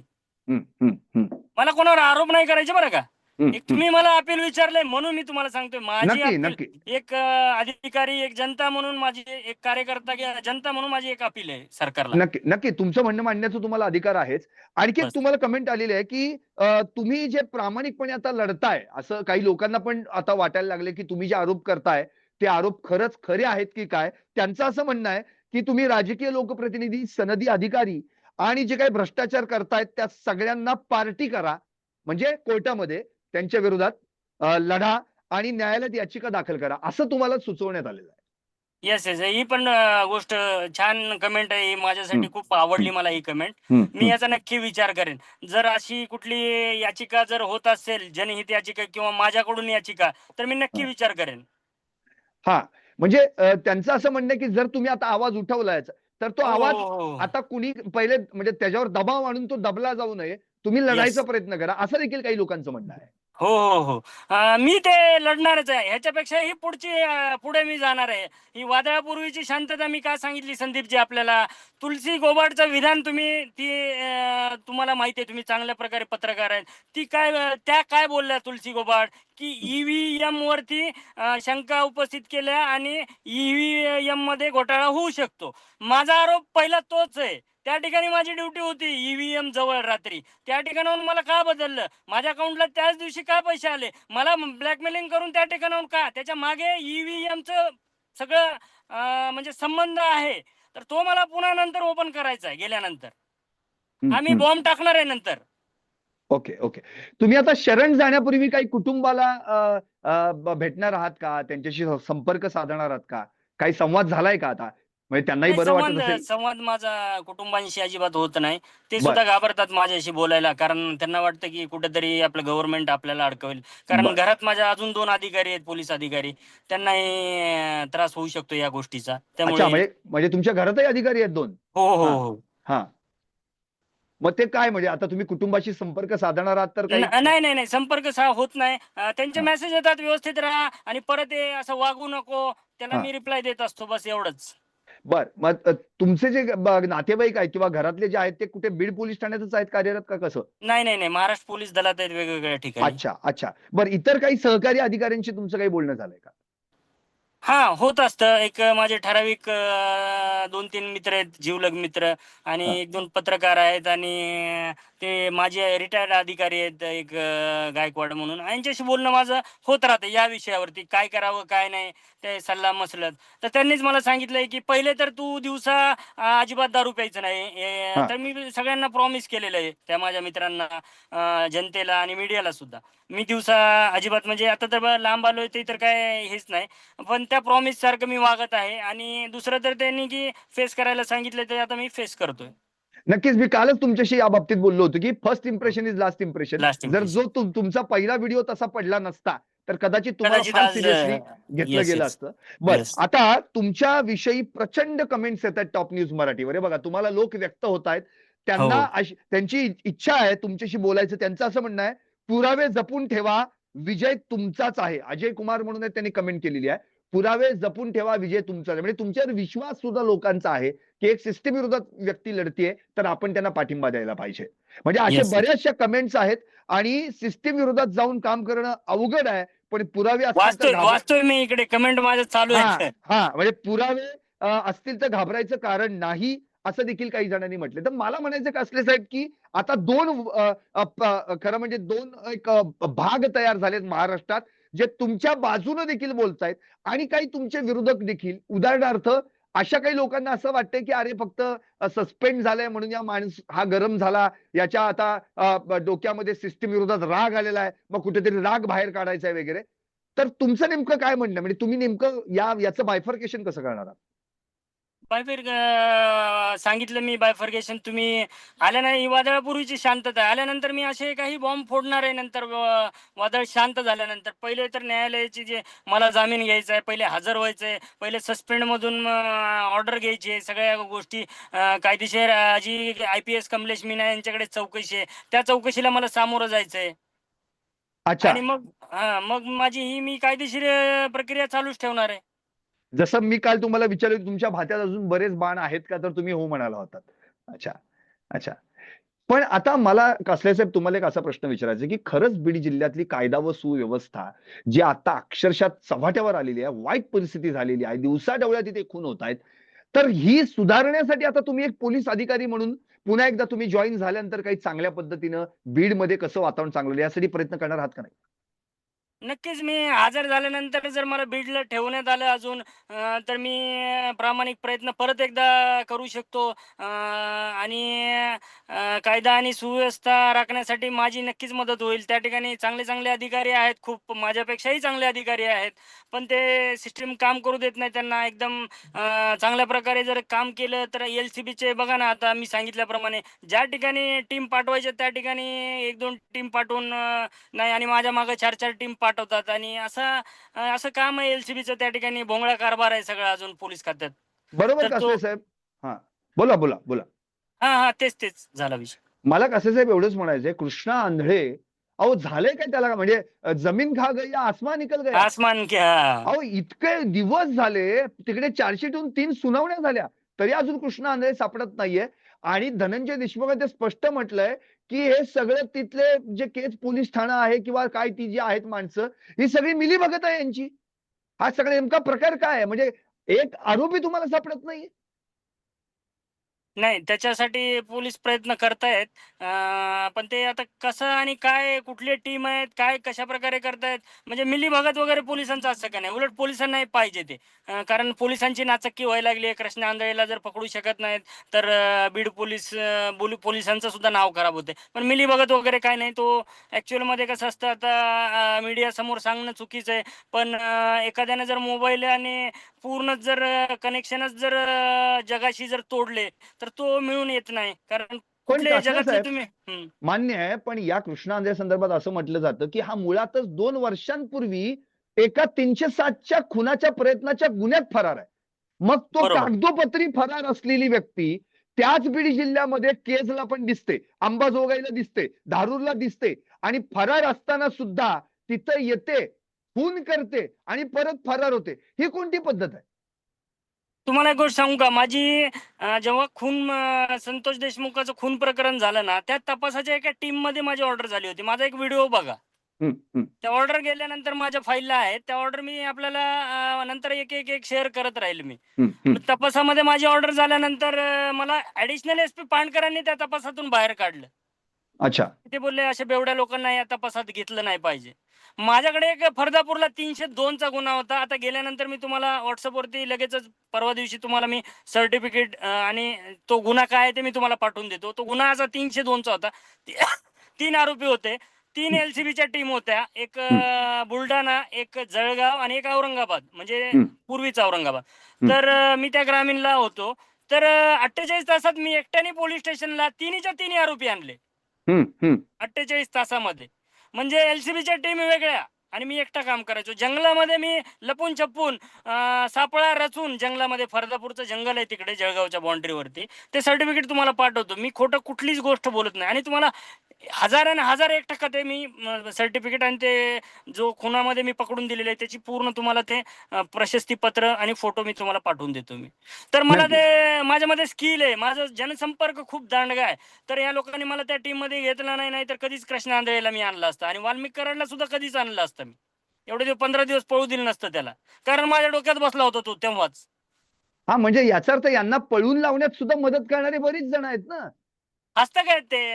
[SPEAKER 1] हम्म, हम्म, हम्म,
[SPEAKER 2] मला कोणावर आरोप नाही करायचे बरं का. एक
[SPEAKER 1] हम्म.
[SPEAKER 2] तुम्ही मला अपील विचारलंय म्हणून मी तुम्हाला सांगतोय. माझी
[SPEAKER 1] नक्की
[SPEAKER 2] अपील
[SPEAKER 1] नक्की
[SPEAKER 2] एक अधिकारी, एक जनता म्हणून माझी, एक कार्यकर्ता किंवा जनता म्हणून माझी एक अपील आहे सरकारला.
[SPEAKER 1] नक्की नक्की तुमचं म्हणणं मांडण्याचा तुम्हाला अधिकार आहेच. आणखी एक
[SPEAKER 2] बस.
[SPEAKER 1] तुम्हाला कमेंट आलेली आहे की तुम्ही जे प्रामाणिकपणे आता लढताय, असं काही लोकांना पण आता वाटायला लागले की तुम्ही जे आरोप करताय ते आरोप खरंच खरे आहेत की काय. त्यांचं असं म्हणणं आहे की तुम्ही राजकीय लोकप्रतिनिधी, सनदी अधिकारी आणि जे काही भ्रष्टाचार करतायत त्या सगळ्यांना पार्टी करा, म्हणजे कोर्टामध्ये त्यांच्या विरोधात लढा आणि न्यायालयात याचिका दाखल करा, असं तुम्हाला सुचवण्यात आलेलं आहे.
[SPEAKER 2] Yes, yes. ही पण गोष्ट छान कमेंट आहे. ही
[SPEAKER 1] हं,
[SPEAKER 2] माझ्यासाठी खूप
[SPEAKER 1] हं,
[SPEAKER 2] आवडली मला ही कमेंट.
[SPEAKER 1] हं,
[SPEAKER 2] मी
[SPEAKER 1] हं.
[SPEAKER 2] याचा नक्की विचार करेन. जर अशी कुठली याचिका जर होत असेल, जनहित याचिका किंवा माझ्याकडून याचिका, तर मी नक्की
[SPEAKER 1] हां.
[SPEAKER 2] विचार करेन.
[SPEAKER 1] हां, म्हणजे त्यांचं असं म्हणणं आहे, की जर तुम्ही आता आवाज उठवलायच, तर तो
[SPEAKER 2] हो,
[SPEAKER 1] आवाज
[SPEAKER 2] हो, हो.
[SPEAKER 1] आता कुणी पहिले म्हणजे त्याच्यावर दबाव आणून तो दबला जाऊ नये. तुम्ही
[SPEAKER 2] येस.
[SPEAKER 1] लढायचा प्रयत्न करा, असं देखील काही लोकांचं म्हणणं आहे.
[SPEAKER 2] हो, हो, हो. मी ते लढणारच आहे. ह्याच्यापेक्षा ही पुढे मी जाणार आहे. ही वादळापूर्वीची शांतता मी का सांगितली संदीपजी आपल्याला? तुलसी गोबाडचं विधान तुम्हाला माहिती आहे, तुम्ही चांगल्या प्रकारे पत्रकार आहेत. त्या काय बोलल्या तुलसी गोबाड, की ईव्हीएम वरती शंका उपस्थित केल्या आणि ईव्हीएम मध्ये घोटाळा होऊ शकतो. माझा आरोप पहिला तोच आहे. त्या ठिकाणी माझी ड्युटी होती ईव्हीएम जवळ रात्री. त्या ठिकाणाहून मला का बदललं? माझ्या अकाउंटला त्याच दिवशी का पैसे आले? मला ब्लॅकमेलिंग करून त्या ठिकाणाहून का? त्याच्या मागे ईव्हीएमचं सगळं म्हणजे संबंध आहे. तर तो मला पुन्हा नंतर ओपन करायचा आहे गेल्यानंतर.
[SPEAKER 1] हम्म,
[SPEAKER 2] आम्ही
[SPEAKER 1] हम्म.
[SPEAKER 2] बॉम्ब टाकणार आहे नंतर.
[SPEAKER 1] Okay, okay. तुम्ही आता शरण जाण्यापूर्वी काही कुटुंबाला भेटणार आहात का? त्यांच्याशी संपर्क साधणार आहात का? काही संवाद झालाय का आता? म्हणजे त्यांनाही
[SPEAKER 2] नाही,
[SPEAKER 1] बरं वाटत असेल.
[SPEAKER 2] संवाद माझा कुटुंबांशी अजिबात होत नाही. ते
[SPEAKER 1] बर,
[SPEAKER 2] सुद्धा घाबरतात माझ्याशी बोलायला. कारण त्यांना वाटतं की कुठेतरी आपलं गव्हर्नमेंट आपल्याला अडकवेल. कारण
[SPEAKER 1] बर.
[SPEAKER 2] घरात माझ्या अजून 2 अधिकारी आहेत, पोलीस अधिकारी. त्यांनाही त्रास होऊ शकतो या गोष्टीचा.
[SPEAKER 1] अच्छा,
[SPEAKER 2] त्यामुळे
[SPEAKER 1] म्हणजे म्हणजे तुमच्या घरातही अधिकारी आहेत 2?
[SPEAKER 2] हो, हो,
[SPEAKER 1] हां,
[SPEAKER 2] हो.
[SPEAKER 1] हां. मग ते काय म्हणजे आता तुम्ही कुटुंबाशी संपर्क साधणार आहात तर काही
[SPEAKER 2] नाही, नाही, नाही. संपर्क होत नाही. त्यांचे
[SPEAKER 1] हां,
[SPEAKER 2] मेसेज येतात, व्यवस्थित राहा आणि परत हे असं वागू नको. त्याला
[SPEAKER 1] हां.
[SPEAKER 2] मी रिप्लाय देत असतो, बस एवढंच.
[SPEAKER 1] बरं. मग तुमचे जे नातेवाईक आहेत किंवा घरातले जे आहेत ते कुठे बीड पोलीस ठाण्यातच आहेत कार्यरत का कसं?
[SPEAKER 2] नाही, नाही, नाही. महाराष्ट्र पोलीस दलात आहेत वेगवेगळ्या ठिकाणी.
[SPEAKER 1] अच्छा, अच्छा. बरं, इतर काही सहकारी अधिकाऱ्यांशी तुमचं काही बोलणं झालंय का?
[SPEAKER 2] हां, होत असतं. एक माझे ठराविक 2-3 मित्र आहेत, जिवलग मित्र आणि
[SPEAKER 1] हां,
[SPEAKER 2] 1-2 पत्रकार आहेत आणि ते माझे रिटायर्ड अधिकारी आहेत, एक गायकवाड म्हणून. यांच्याशी बोलणं माझं होत राहतं या विषयावरती. काय करावं, काय नाही, ते सल्ला-मसलत. तर त्यांनीच मला सांगितलंय, की "पहिले तर तू दिवसा अजिबात दारू प्यायचं नाही."
[SPEAKER 1] हां.
[SPEAKER 2] तर मी सगळ्यांना प्रॉमिस केलेलं आहे, त्या माझ्या मित्रांना, जनतेला आणि मीडियाला सुद्धा. मी दिवसा अजिबात म्हणजे आता तर लांब आलोय ते तर काय हेच नाही. पण त्या प्रॉमिस सारखं मी वागत आहे आणि दुसरं तर त्यांनी की फेस करायला सांगितलं ते आता मी फेस करतोय.
[SPEAKER 1] नक्कीच, मी कालच तुमच्याशी या बाबतीत बोललो होतो, की first impression is last impression.
[SPEAKER 2] Last
[SPEAKER 1] जर
[SPEAKER 2] इम्प्रेशन.
[SPEAKER 1] जो तुमचा पहिला व्हिडिओ तसा पडला नसता, तर कदाचित तुम्हाला
[SPEAKER 2] कदाचित
[SPEAKER 1] फार
[SPEAKER 2] आज
[SPEAKER 1] सिरियसली घेतलं
[SPEAKER 2] येस,
[SPEAKER 1] गेलं
[SPEAKER 2] येस,
[SPEAKER 1] असतं. बरं,
[SPEAKER 2] येस.
[SPEAKER 1] आता तुमच्याविषयी प्रचंड कमेंट्स येतात टॉप न्यूज मराठीवर. हे बघा, तुम्हाला लोक व्यक्त होत आहेत. त्यांना
[SPEAKER 2] हो.
[SPEAKER 1] त्यांची इच्छा आहे तुमच्याशी बोलायचं. त्यांचं असं म्हणणं आहे, पुरावे जपून ठेवा, विजय तुमचाच आहे. अजय कुमार म्हणून आहेत, त्यांनी कमेंट केलेली आहे. पुरावे जपून ठेवा, विजय तुमचाच आहे. म्हणजे तुमच्यावर विश्वास सुद्धा लोकांचा आहे, की एक सिस्टीम विरोधात व्यक्ती लढतीये, तर आपण त्यांना पाठिंबा द्यायला पाहिजे. म्हणजे अशा
[SPEAKER 2] येस, येस.
[SPEAKER 1] बऱ्याचशा कमेंट्स आहेत आणि सिस्टीम विरोधात जाऊन काम करणं अवघड आहे. पण पुरावे असतील तर
[SPEAKER 2] वाचतोय मी इकडे कमेंट माझ्या चालू
[SPEAKER 1] हां,
[SPEAKER 2] आहेत.
[SPEAKER 1] हां. म्हणजे पुरावे असतील तर घाबरायचं कारण नाही, असं देखील काही जणांनी म्हटलंय. तर मला म्हणायचं कसले साहेब, की आता 2 खरं म्हणजे 2 एक भाग तयार झालेत महाराष्ट्रात, जे तुमच्या बाजूनं देखील बोलतायत आणि काही तुमचे विरोधक देखील. उदाहरणार्थ, अशा काही लोकांना असं वाटतंय, की अरे फक्त सस्पेंड झालाय म्हणून हा गरम झाला, याच्या आता डोक्यामध्ये सिस्टम विरोधात राग आलेला आहे, मग कुठेतरी राग बाहेर काढायचा आहे वगैरे. तर तुमचं नेमकं काय म्हणणं आहे? म्हणजे तुम्ही नेमकं याचं बायफर्केशन कसं करणार आहात?
[SPEAKER 2] सांगितलं मी बायफर्गेशन तुम्ही आल्या नाही, ही वादळापूर्वीची शांतता आहे. आल्यानंतर मी असे काही बॉम्ब फोडणार आहे नंतर वादळ शांत झाल्यानंतर. पहिले तर न्यायालयाची जे मला जामीन घ्यायचा आहे, पहिले हजर व्हायचंय, पहिले सस्पेंडमधून ऑर्डर घ्यायची आहे. सगळ्या गोष्टी कायदेशीर जी IPS कमलेश मीना यांच्याकडे चौकशी आहे. त्या चौकशीला मला सामोरं जायचंय
[SPEAKER 1] अच्छा.
[SPEAKER 2] आणि मग मी कायदेशीर प्रक्रिया चालूच ठेवणार आहे.
[SPEAKER 1] जसं मी काल तुम्हाला विचारलं, तुमच्या भात्यात अजून बरेच बाण आहेत का? तर तुम्ही हो म्हणाला होतात. अच्छा, अच्छा. पण आता मला कसले साहेब तुम्हाला एक असा प्रश्न विचारायचा आहे, की खरंच बीड जिल्ह्यातली कायदा व सुव्यवस्था जी आता अक्षरशः चव्हाट्यावर आलेली आहे, वाईट परिस्थिती झालेली आहे, दिवसाढवळ्या तिथे खून होत आहेत. तर ही सुधारण्यासाठी आता तुम्ही एक पोलीस अधिकारी म्हणून पुन्हा एकदा तुम्ही जॉइन झाल्यानंतर काही चांगल्या पद्धतीनं बीडमध्ये कसं वातावरण चांगलं होईल यासाठी प्रयत्न करणार आहात का नाही?
[SPEAKER 2] नक्कीच मी हजर झाल्यानंतर जर मला बीडला ठेवण्यात आलं अजून तर मी प्रामाणिक प्रयत्न परत एकदा करू शकतो आणि कायदा आणि सुव्यवस्था राखण्यासाठी माझी नक्कीच मदत होईल. त्या ठिकाणी चांगले चांगले अधिकारी आहेत, खूप माझ्यापेक्षाही चांगले अधिकारी आहेत. पण ते सिस्टम काम करू देत नाही त्यांना. एकदम चांगल्या प्रकारे जर काम केलं तर LCBचे बघा ना, आता मी सांगितल्याप्रमाणे ज्या ठिकाणी टीम पाठवायच्या त्या ठिकाणी 1-2 टीम पाठवून नाही आणि माझ्या मागे 4-4 टीम पाठवतात आणि असं काम आहे LCBचं त्या ठिकाणी भोंगळा कारभार आहे सगळा अजून पोलीस खात्यात.
[SPEAKER 1] बरोबर
[SPEAKER 2] तर तो
[SPEAKER 1] कसले साहेब? हां. बोला, बोला, बोला.
[SPEAKER 2] हां, हां. तेच झाला विषय.
[SPEAKER 1] मला कसे साहेब एवढंच म्हणायचंय, कृष्णा आंधळे अहो झालंय काय त्याला, म्हणजे जमीन खा गई या आसमान निकल गया.
[SPEAKER 2] आसमान क्या.
[SPEAKER 1] अहो इतके दिवस झाले, तिकडे 403 सुनावण्या झाल्या, तरी अजून कृष्णा आंधळे सापडत नाहीये. आणि धनंजय देशमुख ते स्पष्ट म्हटलंय की हे सगळं तिथले जे केज पोलीस ठाणं आहे किंवा काय ती जी आहेत माणसं, ही सगळी मिलीभगत आहे यांची. हा सगळा नेमका प्रकार काय आहे, म्हणजे एक आरोपी तुम्हाला सापडत नाही.
[SPEAKER 2] नाही, त्याच्यासाठी पोलीस प्रयत्न करतायत. पण ते आता कसं आणि काय कुठली टीम आहेत, काय कशा प्रकारे करतायत, म्हणजे मिलीभगत वगैरे पोलिसांचं असं का नाही. उलट पोलिसांनाही पाहिजे ते. कारण पोलिसांची नाचक्की व्हायला लागली आहे. कृष्णा आंधळेला जर पकडू शकत नाहीत तर बीड पोलीस पोलिसांचं सुद्धा नाव खराब होते. पण मिलीभगत वगैरे काय नाही. तो ॲक्च्युअलमध्ये कसं असतं, आता मीडियासमोर सांगणं चुकीचं आहे. पण एखाद्याने जर मोबाईल आणि पूर्णच जर कनेक्शनच जर जगाशी जर तोडले तर तो मिळून येत नाही. कारण
[SPEAKER 1] पण
[SPEAKER 2] कुठल्याही
[SPEAKER 1] कासले
[SPEAKER 2] जगातले
[SPEAKER 1] साहेब,
[SPEAKER 2] तुम्ही
[SPEAKER 1] मान्य आहे, पण या कृष्णा आंधळे संदर्भात असं म्हटलं जातं की हा मुळातच 2 वर्षांपूर्वी एका 307च्या खुनाच्या प्रयत्नाच्या गुन्ह्यात फरार आहे. मग तो
[SPEAKER 2] बरोबर.
[SPEAKER 1] कागदोपत्री फरार असलेली व्यक्ती त्याच बीड जिल्ह्यामध्ये केजला पण दिसते, अंबाजोगाईला दिसते, धारूरला दिसते, आणि फरार असताना सुद्धा तिथं येते, खून करते आणि परत फरार होते. ही कोणती पद्धत आहे?
[SPEAKER 2] तुम्हाला एक गोष्ट सांगू का? माझी जेव्हा संतोष देशमुखाचं खून प्रकरण झालं ना, त्या तपासाच्या एका टीममध्ये माझी ऑर्डर झाली होती. माझा एक व्हिडिओ बघा.
[SPEAKER 1] हं, हं,
[SPEAKER 2] त्या ऑर्डर गेल्यानंतर माझ्या फाईलला आहेत. त्या ऑर्डर मी आपल्याला नंतर एक शेअर करत राहील मी.
[SPEAKER 1] हं, हं.
[SPEAKER 2] मग तपासामध्ये माझी ऑर्डर झाल्यानंतर मला ॲडिशनल एसपी पाणकरांनी त्या तपासातून बाहेर काढलं.
[SPEAKER 1] अच्छा.
[SPEAKER 2] ते बोलले अशा बेवड्या लोकांना या तपासात घेतलं नाही पाहिजे. माझ्याकडे एक फरदापूरला 302चा गुन्हा होता. आता गेल्यानंतर मी तुम्हाला WhatsAppवरती लगेचच परवा दिवशी तुम्हाला मी सर्टिफिकेट आणि तो गुन्हा काय आहे ते मी तुम्हाला पाठवून देतो. तो गुन्हा असा 302चा होता. 3 आरोपी होते. 3
[SPEAKER 1] हं,
[SPEAKER 2] LCBच्या टीम होत्या. एक
[SPEAKER 1] हं,
[SPEAKER 2] बुलढाणा, एक जळगाव आणि एक औरंगाबाद, म्हणजे
[SPEAKER 1] हं,
[SPEAKER 2] पूर्वीचा औरंगाबाद.
[SPEAKER 1] हं,
[SPEAKER 2] तर मी त्या ग्रामीणला होतो. तर 48 तासात मी एकट्याने पोलीस स्टेशनला तिन्हीच्या तिन्ही आरोपी आणले.
[SPEAKER 1] हं, हं.
[SPEAKER 2] 48 तासामध्ये. म्हणजे LCBच्या टीम वेगळ्या आणि मी एकटा काम करायचो. जंगलामध्ये मी लपून-छपून सापळा रचून जंगलामध्ये, फरदापूरचं जंगल आहे तिकडे जळगावच्या बाउंड्रीवरती. ते सर्टिफिकेट तुम्हाला पाठवतो. मी खोटं कुठलीच गोष्ट बोलत नाही आणि तुम्हाला हजाराने हजार 1% ते मी सर्टिफिकेट आणि ते जो खुनामध्ये मी पकडून दिलेलं आहे त्याची पूर्ण तुम्हाला ते प्रशस्ती पत्र आणि फोटो मी तुम्हाला पाठवून देतो मी. तर मला
[SPEAKER 1] नक्कीच.
[SPEAKER 2] ते माझ्यामध्ये स्किल आहे. माझा जनसंपर्क खूप दांडगा आहे. तर या लोकांनी मला त्या टीममध्ये घेतलं नाही, नाहीतर कधीच कृष्णा आंधळेला मी आणलं असतं आणि वाल्मिक कराडला सुद्धा कधीच आणलं असतं मी. एवढे दिवस 15 दिवस पळू दिलं नसतं त्याला. कारण माझ्या डोक्यात बसला होता तो तेव्हाच.
[SPEAKER 1] हां, म्हणजे याचा अर्थ यांना पळून लावण्यात सुद्धा मदत करणारे बरीच जण आहेत ना.
[SPEAKER 2] हसतं काय ते?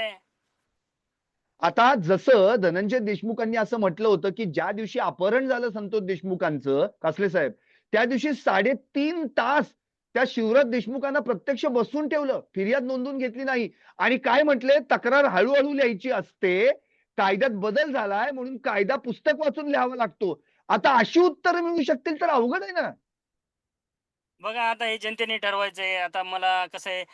[SPEAKER 1] आता जसं धनंजय देशमुखांनी असं म्हटलं होतं, की ज्या दिवशी अपहरण झालं संतोष देशमुखांचं, कासले साहेब, त्या दिवशी 3.5 तास त्या शिवराज देशमुखांना प्रत्यक्ष बसवून ठेवलं. फिर्याद नोंदवून घेतली नाही आणि काय म्हटले, तक्रार हळू लिहायची असते. कायद्यात बदल झालाय म्हणून कायदा पुस्तक वाचून लिहावा लागतो. आता अशी उत्तरं मिळू शकतील तर अवघड आहे ना.
[SPEAKER 2] बघा आता हे जनतेने ठरवायचंय. आता मला कसं आहे,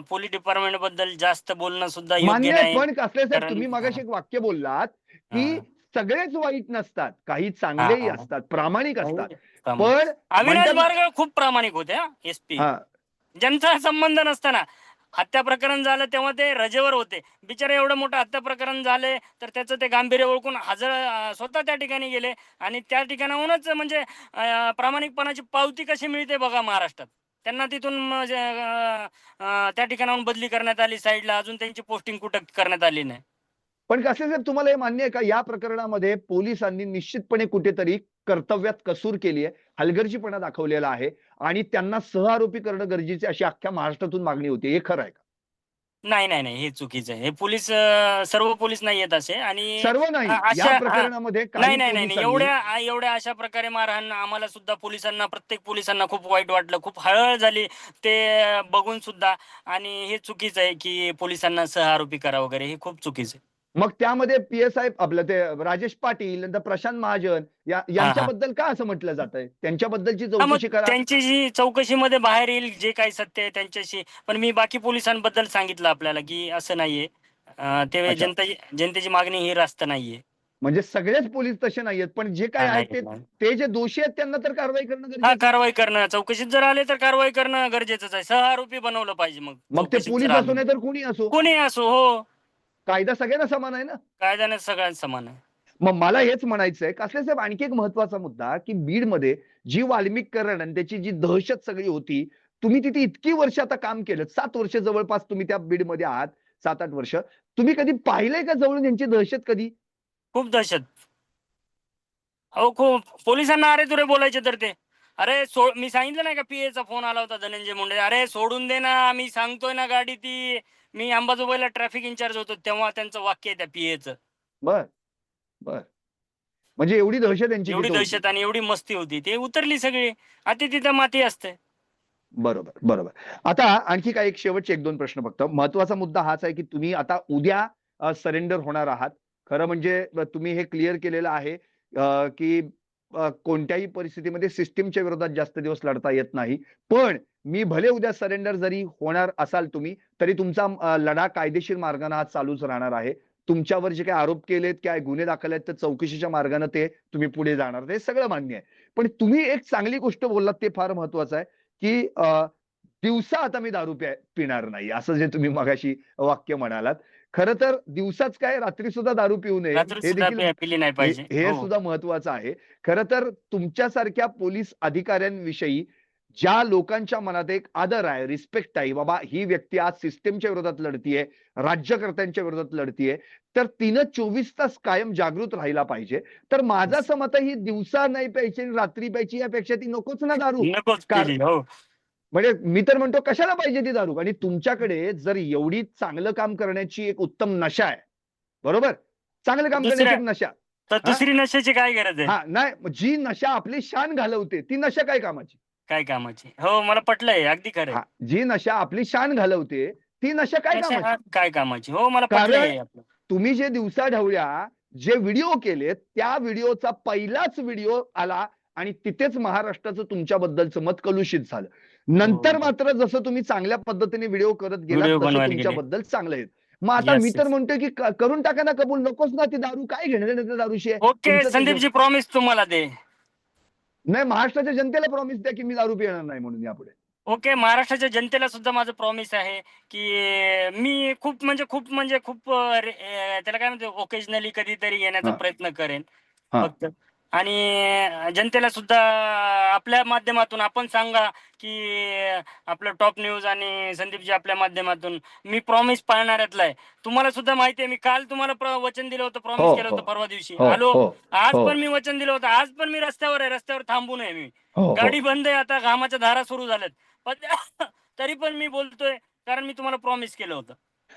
[SPEAKER 2] पोलीस डिपार्टमेंट बद्दल जास्त बोलणं सुद्धा योग्य
[SPEAKER 1] मान्य आहे,
[SPEAKER 2] नाही.
[SPEAKER 1] पण कासले साहेब
[SPEAKER 2] कारण
[SPEAKER 1] तुम्ही मगाशी एक वाक्य बोललात, की
[SPEAKER 2] हां,
[SPEAKER 1] सगळेच वाईट नसतात. काही
[SPEAKER 2] हां,
[SPEAKER 1] चांगलेही
[SPEAKER 2] हां.
[SPEAKER 1] असतात, प्रामाणिक असतात.
[SPEAKER 2] प्रामाणिक.
[SPEAKER 1] पण
[SPEAKER 2] अविनाश
[SPEAKER 1] म्हणतात
[SPEAKER 2] बारगळ खूप प्रामाणिक होते हां, एसपी.
[SPEAKER 1] हां,
[SPEAKER 2] ज्यांचा संबंध नसताना हत्या प्रकरण झालं तेव्हा ते रजेवर होते. बिचारे एवढं मोठं हत्या प्रकरण झाले तर त्याचं ते गांभीर्य ओळखून स्वतः त्या ठिकाणी गेले आणि त्या ठिकाणाहूनच म्हणजे प्रामाणिकपणाची पावती कशी मिळते बघा महाराष्ट्रात. त्यांना तिथून म्हणजे त्या ठिकाणाहून बदली करण्यात आली साईडला. अजून त्यांची पोस्टिंग कुठं करण्यात आली नाही.
[SPEAKER 1] पण कासले साहेब तुम्हाला हे मान्य आहे का, या प्रकरणामध्ये पोलिसांनी निश्चितपणे कुठेतरी कर्तव्यात कसूर केली आहे, हलगर्जीपणा दाखवलेला आहे आणि त्यांना सहआरोपी करणं गरजेचे अशी अख्ख्या महाराष्ट्रातून मागणी होती. हे खरं आहे का?
[SPEAKER 2] नाही, नाही, नाही. हे चुकीचं आहे. हे पोलीस सर्व पोलीस नाहीयेत असे आणि
[SPEAKER 1] सर्व नाही. या
[SPEAKER 2] अशा
[SPEAKER 1] प्रकरणामध्ये
[SPEAKER 2] नाही,
[SPEAKER 1] काही
[SPEAKER 2] नाही, नाही, नाही.
[SPEAKER 1] पोलिसांनी
[SPEAKER 2] एवढ्या अशा प्रकारे मारहाण आम्हाला सुद्धा पोलिसांना, प्रत्येक पोलिसांना खूप वाईट वाटलं. खूप हळहळ झाली ते बघून सुद्धा आणि हे चुकीचं आहे, की पोलिसांना सहआरोपी करा वगैरे हे खूप चुकीचं आहे.
[SPEAKER 1] मग त्यामध्ये पी-एस-आय आपलं ते राजेश पाटील, नंतर प्रशांत महाजन
[SPEAKER 2] हां, हां.
[SPEAKER 1] यांच्याबद्दल का असं म्हटलं जातंय? त्यांच्याबद्दलची
[SPEAKER 2] हां, मग
[SPEAKER 1] चौकशी करा.
[SPEAKER 2] त्यांच्याशी चौकशीमध्ये बाहेर येईल जे काही सत्य आहे त्यांच्याशी. पण मी बाकी पोलिसांबद्दल सांगितलं आपल्याला, की असं नाहीये. ते
[SPEAKER 1] अच्छा.
[SPEAKER 2] जनतेची मागणी ही रास्त नाहीये.
[SPEAKER 1] म्हणजे सगळेच पोलीस तसे नाहीयेत, पण जे काही
[SPEAKER 2] हां,
[SPEAKER 1] आहेत
[SPEAKER 2] नाही, नाही.
[SPEAKER 1] ते जे दोषी आहेत त्यांना तर कारवाई करणं
[SPEAKER 2] हां,
[SPEAKER 1] गरजेचं आहे.
[SPEAKER 2] कारवाई करणं. चौकशीत जर आले तर कारवाई करणं गरजेचंच आहे. सहआरोपी बनवलं पाहिजे मग
[SPEAKER 1] मग ते
[SPEAKER 2] चौकशीत जर
[SPEAKER 1] पोलीस
[SPEAKER 2] आले.
[SPEAKER 1] असो नाही तर कुणी असो.
[SPEAKER 2] कोणी असो. हो.
[SPEAKER 1] कायदा सगळ्यांना समान आहे ना.
[SPEAKER 2] कायद्याने सगळ्यांना समान आहे.
[SPEAKER 1] मग मला हेच म्हणायचंय कसले साहेब, आणखी एक महत्वाचा मुद्दा की बीडमध्ये जी वाल्मिककरण आणि त्याची जी दहशत सगळी होती, तुम्ही तिथे इतकी वर्ष आता काम केलं, 7 वर्ष जवळपास तुम्ही त्या बीडमध्ये आहात, 7-8 वर्ष. तुम्ही कधी पाहिलंय का जवळून यांची दहशत कधी?
[SPEAKER 2] खूप दहशत. अहो खूप पोलिसांना अरे तुरे बोलायचे तर ते. अरे मी सांगितलं नाही का पीएचा फोन आला होता धनंजय मुंडे, अरे सोडून दे ना, मी सांगतोय ना गाडी ती. मी अंबाजोगाईला ट्रॅफिक इन्चार्ज होतो तेव्हा त्यांचं वाक्य आहे त्या पीएचं.
[SPEAKER 1] बर बर. म्हणजे एवढी दहशत यांची
[SPEAKER 2] एवढी
[SPEAKER 1] तिथे होती.
[SPEAKER 2] दहशत आणि एवढी मस्ती होती, ते उतरली सगळी. आता तिथं माती असते.
[SPEAKER 1] बरोबर बरोबर. आता आणखी काय एक शेवटचे 1-2 प्रश्न फक्त. महत्वाचा मुद्दा हाच आहे की तुम्ही आता उद्या सरेंडर होणार आहात. खरं म्हणजे तुम्ही हे क्लिअर केलेलं आहे की कोणत्याही परिस्थितीमध्ये सिस्टीमच्या विरोधात जास्त दिवस लढता येत नाही. पण मी भले उद्या सरेंडर जरी होणार असाल तुम्ही, तरी तुमचा लढा कायदेशीर मार्गाने आज चालूच राहणार आहे. तुमच्यावर जे काही आरोप केलेत, काय गुन्हे दाखल आहेत, तर चौकशीच्या मार्गाने ते तुम्ही पुढे जाणार. ते सगळं मान्य आहे. पण तुम्ही एक चांगली गोष्ट बोललात ते फार महत्वाचं आहे, की दिवसा आता मी दारू पिणार नाही, असं जे तुम्ही मगाशी वाक्य म्हणालात. खरं तर दिवसाच काय, रात्री सुद्धा दारू पिऊ नये
[SPEAKER 2] रात्री
[SPEAKER 1] हे
[SPEAKER 2] सुद्धा
[SPEAKER 1] देखील
[SPEAKER 2] पिली नाही
[SPEAKER 1] हे
[SPEAKER 2] पाहिजे.
[SPEAKER 1] हे
[SPEAKER 2] हो.
[SPEAKER 1] सुद्धा महत्वाचं आहे. खरं तर तुमच्यासारख्या पोलीस अधिकाऱ्यांविषयी ज्या लोकांच्या मनात एक आदर आहे, रिस्पेक्ट आहे, बाबा ही व्यक्ती आज सिस्टमच्या विरोधात लढतीये, राज्यकर्त्यांच्या विरोधात लढतीये, तर तिनं 24 तास कायम जागृत राहिला पाहिजे. तर माझं असं मत आहे, ही दिवसा नाही प्यायची आणि रात्री प्यायची, यापेक्षा ती नकोच ना दारू.
[SPEAKER 2] नकोच पिली. हो.
[SPEAKER 1] म्हणजे मी तर म्हणतो कशाला पाहिजे ती दारू. आणि तुमच्याकडे जर एवढी चांगलं काम करण्याची एक उत्तम नशा आहे, बरोबर, चांगलं काम करण्याची
[SPEAKER 2] दुसऱ्या
[SPEAKER 1] एक नशा.
[SPEAKER 2] तर
[SPEAKER 1] हा
[SPEAKER 2] दुसरी नशेची काय गरज आहे?
[SPEAKER 1] हा नाही, जी नशा आपली शान घालवते ती नशा काय कामाची?
[SPEAKER 2] काय कामाची? हो, मला पटलंय. अगदी खरंय.
[SPEAKER 1] हा, जी नशा आपली शान घालवते ती नशा काय
[SPEAKER 2] नशा
[SPEAKER 1] कामाची?
[SPEAKER 2] काय कामाची? हो, मला
[SPEAKER 1] कारण
[SPEAKER 2] पटलंय आपलं.
[SPEAKER 1] तुम्ही जे दिवसा ढवळ्या जे व्हिडिओ केलेत, त्या व्हिडिओचा पहिलाच व्हिडिओ आला आणि तिथेच महाराष्ट्राचं तुमच्याबद्दलचं मत कलुषित झालं. नंतर
[SPEAKER 2] हो.
[SPEAKER 1] मात्र जसं तुम्ही चांगल्या पद्धतीने व्हिडिओ करत गेलात,
[SPEAKER 2] व्हिडिओ
[SPEAKER 1] तसं
[SPEAKER 2] बनवायला गेले.
[SPEAKER 1] तुमच्याबद्दल चांगलं येत. मग आता मी
[SPEAKER 2] येस,
[SPEAKER 1] तर
[SPEAKER 2] येस.
[SPEAKER 1] म्हणतोय की करून टाका ना कबूल, नकोच ना ती दारू, काय घेणं देणं त्या दारूशी आहे
[SPEAKER 2] ओके,
[SPEAKER 1] तुमचं. ते
[SPEAKER 2] संदीपजी प्रॉमिस तुम्हाला दे.
[SPEAKER 1] नाही, महाराष्ट्राच्या जनतेला प्रॉमिस द्या की मी दारू पिणार नाही म्हणून यापुढे.
[SPEAKER 2] ओके, महाराष्ट्राच्या जनतेला सुद्धा माझं प्रॉमिस आहे, की मी खूप त्याला काय म्हणतो ओकेजनली कधीतरी येण्याचा
[SPEAKER 1] हा
[SPEAKER 2] प्रयत्न करेन
[SPEAKER 1] हा.
[SPEAKER 2] फक्त. आणि जनतेला सुद्धा आपल्या माध्यमातून आपण सांगा, की आपलं टॉप न्यूज आणि संदीपजी आपल्या माध्यमातून मी प्रॉमिस पाळणाऱ्यातला आहे. तुम्हाला सुद्धा माहिती आहे, मी काल तुम्हाला वचन दिलं होतं,
[SPEAKER 1] हो
[SPEAKER 2] प्रॉमिस केलं
[SPEAKER 1] हो
[SPEAKER 2] होतं परवा दिवशी.
[SPEAKER 1] हो
[SPEAKER 2] आलो.
[SPEAKER 1] हो
[SPEAKER 2] आज
[SPEAKER 1] हो
[SPEAKER 2] पण मी वचन दिलं होतं. आज पण मी रस्त्यावर आहे. रस्त्यावर थांबू नये मी.
[SPEAKER 1] हो हो.
[SPEAKER 2] गाडी बंद आहे आता, घामाच्या धारा सुरू झाल्यात. पण तरी पण मी बोलतोय, कारण मी तुम्हाला प्रॉमिस केलं होतं.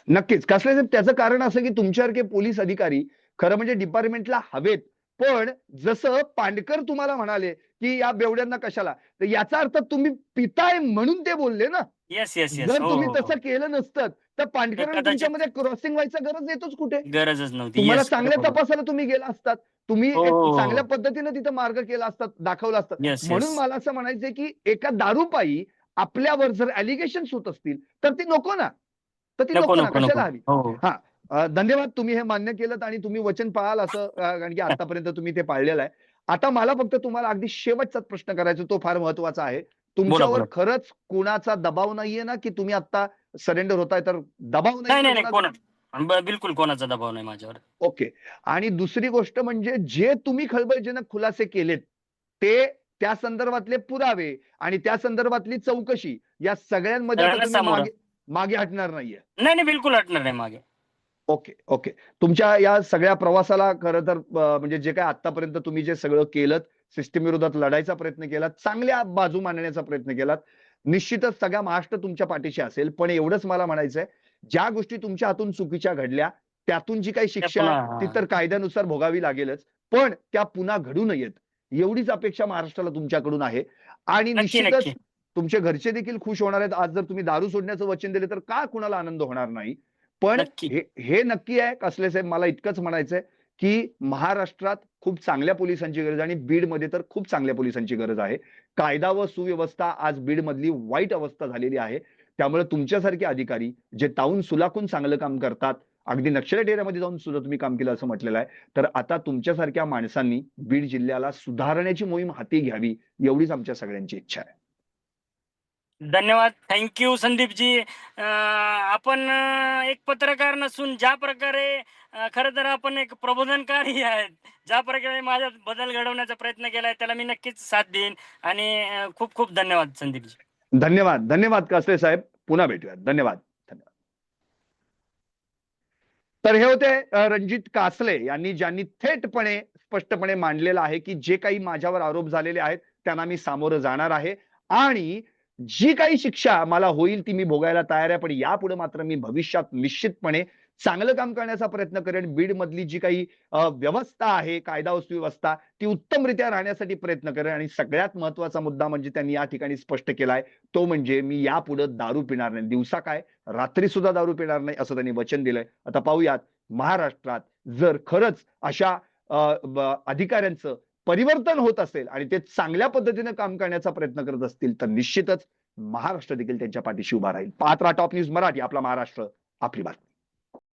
[SPEAKER 1] नक्कीच. कसलं साहेब, त्याचं कारण असं की तुमच्यासारखे पोलीस अधिकारी खरं म्हणजे डिपार्टमेंटला हवेत. पण जसं पांडकर तुम्हाला म्हणाले, की या बेवड्यांना कशाला, तर याचा अर्थ तुम्ही पिताय म्हणून ते बोलले ना.
[SPEAKER 2] Yes, yes, yes.
[SPEAKER 1] जर
[SPEAKER 2] हो,
[SPEAKER 1] तुम्ही
[SPEAKER 2] हो, हो.
[SPEAKER 1] तसं केलं नसतं, तर
[SPEAKER 2] तर
[SPEAKER 1] पांडकर आणि
[SPEAKER 2] कदाचित
[SPEAKER 1] तुमच्यामध्ये क्रॉसिंग व्हायचं गरज येतोच कुठे?
[SPEAKER 2] गरजच नव्हती.
[SPEAKER 1] तुम्हाला
[SPEAKER 2] येस, खरं
[SPEAKER 1] चांगल्या
[SPEAKER 2] बोलला.
[SPEAKER 1] तपासाला तुम्ही गेला असतात. तुम्ही
[SPEAKER 2] हो,
[SPEAKER 1] एक
[SPEAKER 2] हो,
[SPEAKER 1] चांगल्या
[SPEAKER 2] हो.
[SPEAKER 1] पद्धतीने तिथं मार्ग केला असता, दाखवला असता.
[SPEAKER 2] येस,
[SPEAKER 1] म्हणून
[SPEAKER 2] येस.
[SPEAKER 1] मला असं म्हणायचंय, की एका दारूपायी आपल्यावर जर अलिगेशन्स होत असतील, तर ती नको ना. तर ती
[SPEAKER 2] नको,
[SPEAKER 1] नको ना,
[SPEAKER 2] नको, नको.
[SPEAKER 1] कशाला हवी?
[SPEAKER 2] हो, हो.
[SPEAKER 1] हां. धन्यवाद, तुम्ही हे मान्य केलंत आणि तुम्ही वचन पाळाल असं, कारण की आतापर्यंत तुम्ही ते पाळलेलं आहे. आता मला फक्त तुम्हाला अगदी शेवटचाच प्रश्न करायचा, तो फार महत्वाचा आहे.
[SPEAKER 2] बोला,
[SPEAKER 1] तुमच्यावर
[SPEAKER 2] बोला.
[SPEAKER 1] खरंच कुणाचा दबाव नाहीये ना, की तुम्ही आता सरेंडर होताय, तर दबाव नाहीये
[SPEAKER 2] नाही,
[SPEAKER 1] ना
[SPEAKER 2] नाही, नाही.
[SPEAKER 1] कोणाचा?
[SPEAKER 2] बिलकुल कोणाचा दबाव नाही माझ्यावर.
[SPEAKER 1] ओके. आणि दुसरी गोष्ट म्हणजे जे तुम्ही खळबळजनक खुलासे केलेत, ते त्या संदर्भातले पुरावे आणि त्या संदर्भातली चौकशी, या सगळ्यांमध्ये आता
[SPEAKER 2] सगळ्यांना
[SPEAKER 1] तुम्ही
[SPEAKER 2] सामोरं.
[SPEAKER 1] मागे मागे हटणार नाहीये.
[SPEAKER 2] नाही, नाही. बिलकुल हटणार नाही मागे.
[SPEAKER 1] Okay, okay. तुमच्या या सगळ्या प्रवासाला खरं तर म्हणजे जे काही आतापर्यंत तुम्ही जे सगळं केलंत, सिस्टम विरोधात लढायचा प्रयत्न केलात, चांगल्या बाजू मांडण्याचा प्रयत्न केलात. निश्चितच सगळा महाराष्ट्र तुमच्या पाठीशी असेल. पण एवढंच मला म्हणायचंय, ज्या गोष्टी तुमच्या हातून चुकीच्या घडल्या, त्यातून जी काही
[SPEAKER 2] ते
[SPEAKER 1] शिक्षा आहे,
[SPEAKER 2] पुन्हा
[SPEAKER 1] ती
[SPEAKER 2] हां.
[SPEAKER 1] तर कायद्यानुसार भोगावी लागेलच. पण त्या पुन्हा घडू नयेत, एवढीच अपेक्षा महाराष्ट्राला तुमच्याकडून आहे. आणि
[SPEAKER 2] नक्की,
[SPEAKER 1] निश्चितच
[SPEAKER 2] नक्की.
[SPEAKER 1] तुमचे घरचे देखील खुश होणार आहेत. आज जर तुम्ही दारू सोडण्याचं वचन दिले, तर का कुणाला आनंद होणार नाही? पण
[SPEAKER 2] नक्की.
[SPEAKER 1] हे हे नक्की आहे कसले साहेब, मला इतकंच म्हणायचंय, की महाराष्ट्रात खूप चांगल्या पोलिसांची गरज आहे आणि बीडमध्ये तर खूप चांगल्या पोलिसांची गरज आहे. कायदा व सुव्यवस्था आज बीडमधली वाईट अवस्था झालेली आहे. त्यामुळे तुमच्यासारखे अधिकारी जे तावून सुलाखून चांगलं काम करतात, अगदी नक्षलवादी एरियामध्ये जाऊन सुद्धा तुम्ही काम केलं असं म्हटलेलं आहे. तर आता तुमच्यासारख्या माणसांनी बीड जिल्ह्याला सुधारण्याची मोहीम हाती घ्यावी, एवढीच आमच्या सगळ्यांची इच्छा आहे.
[SPEAKER 2] धन्यवाद. थँक्यू संदीपजी. आपण एक पत्रकार नसून ज्या प्रकारे खरं तर आपण एक प्रबोधनकारही आहेत. ज्या प्रकारे माझ्यात बदल घडवण्याचा प्रयत्न केलाय त्याला मी नक्कीच साथ देईन आणि खूप खूप धन्यवाद संदीपजी.
[SPEAKER 1] धन्यवाद. धन्यवाद कासले साहेब. पुन्हा भेटूयात. धन्यवाद. धन्यवाद. तर हे होते रणजित कासले यांनी, ज्यांनी थेटपणे स्पष्टपणे मांडलेलं आहे की जे काही माझ्यावर आरोप झालेले आहेत त्यांना मी सामोरं जाणार आहे आणि जी काही शिक्षा मला होईल ती मी भोगायला तयार आहे. पण यापुढे मात्र मी भविष्यात निश्चितपणे चांगलं काम करण्याचा प्रयत्न करेन. बीड मधली जी काही व्यवस्था आहे, कायदा व सुव्यवस्था, ती उत्तमरित्या राहण्यासाठी प्रयत्न करेन. आणि सगळ्यात महत्वाचा मुद्दा म्हणजे त्यांनी या ठिकाणी स्पष्ट केलाय तो म्हणजे मी यापुढे दारू पिणार नाही. दिवसा काय, रात्री सुद्धा दारू पिणार नाही असं त्यांनी वचन दिलंय. आता पाहूयात महाराष्ट्रात जर खरंच अशा अधिकाऱ्यांचं परिवर्तन होत असेल आणि ते चांगल्या पद्धतीने काम करण्याचा प्रयत्न करत असतील तर निश्चितच महाराष्ट्र देखील त्यांच्या पाठीशी उभा राहील. पाहत राहा टॉप न्यूज मराठी. आपला महाराष्ट्र, आपली बातमी.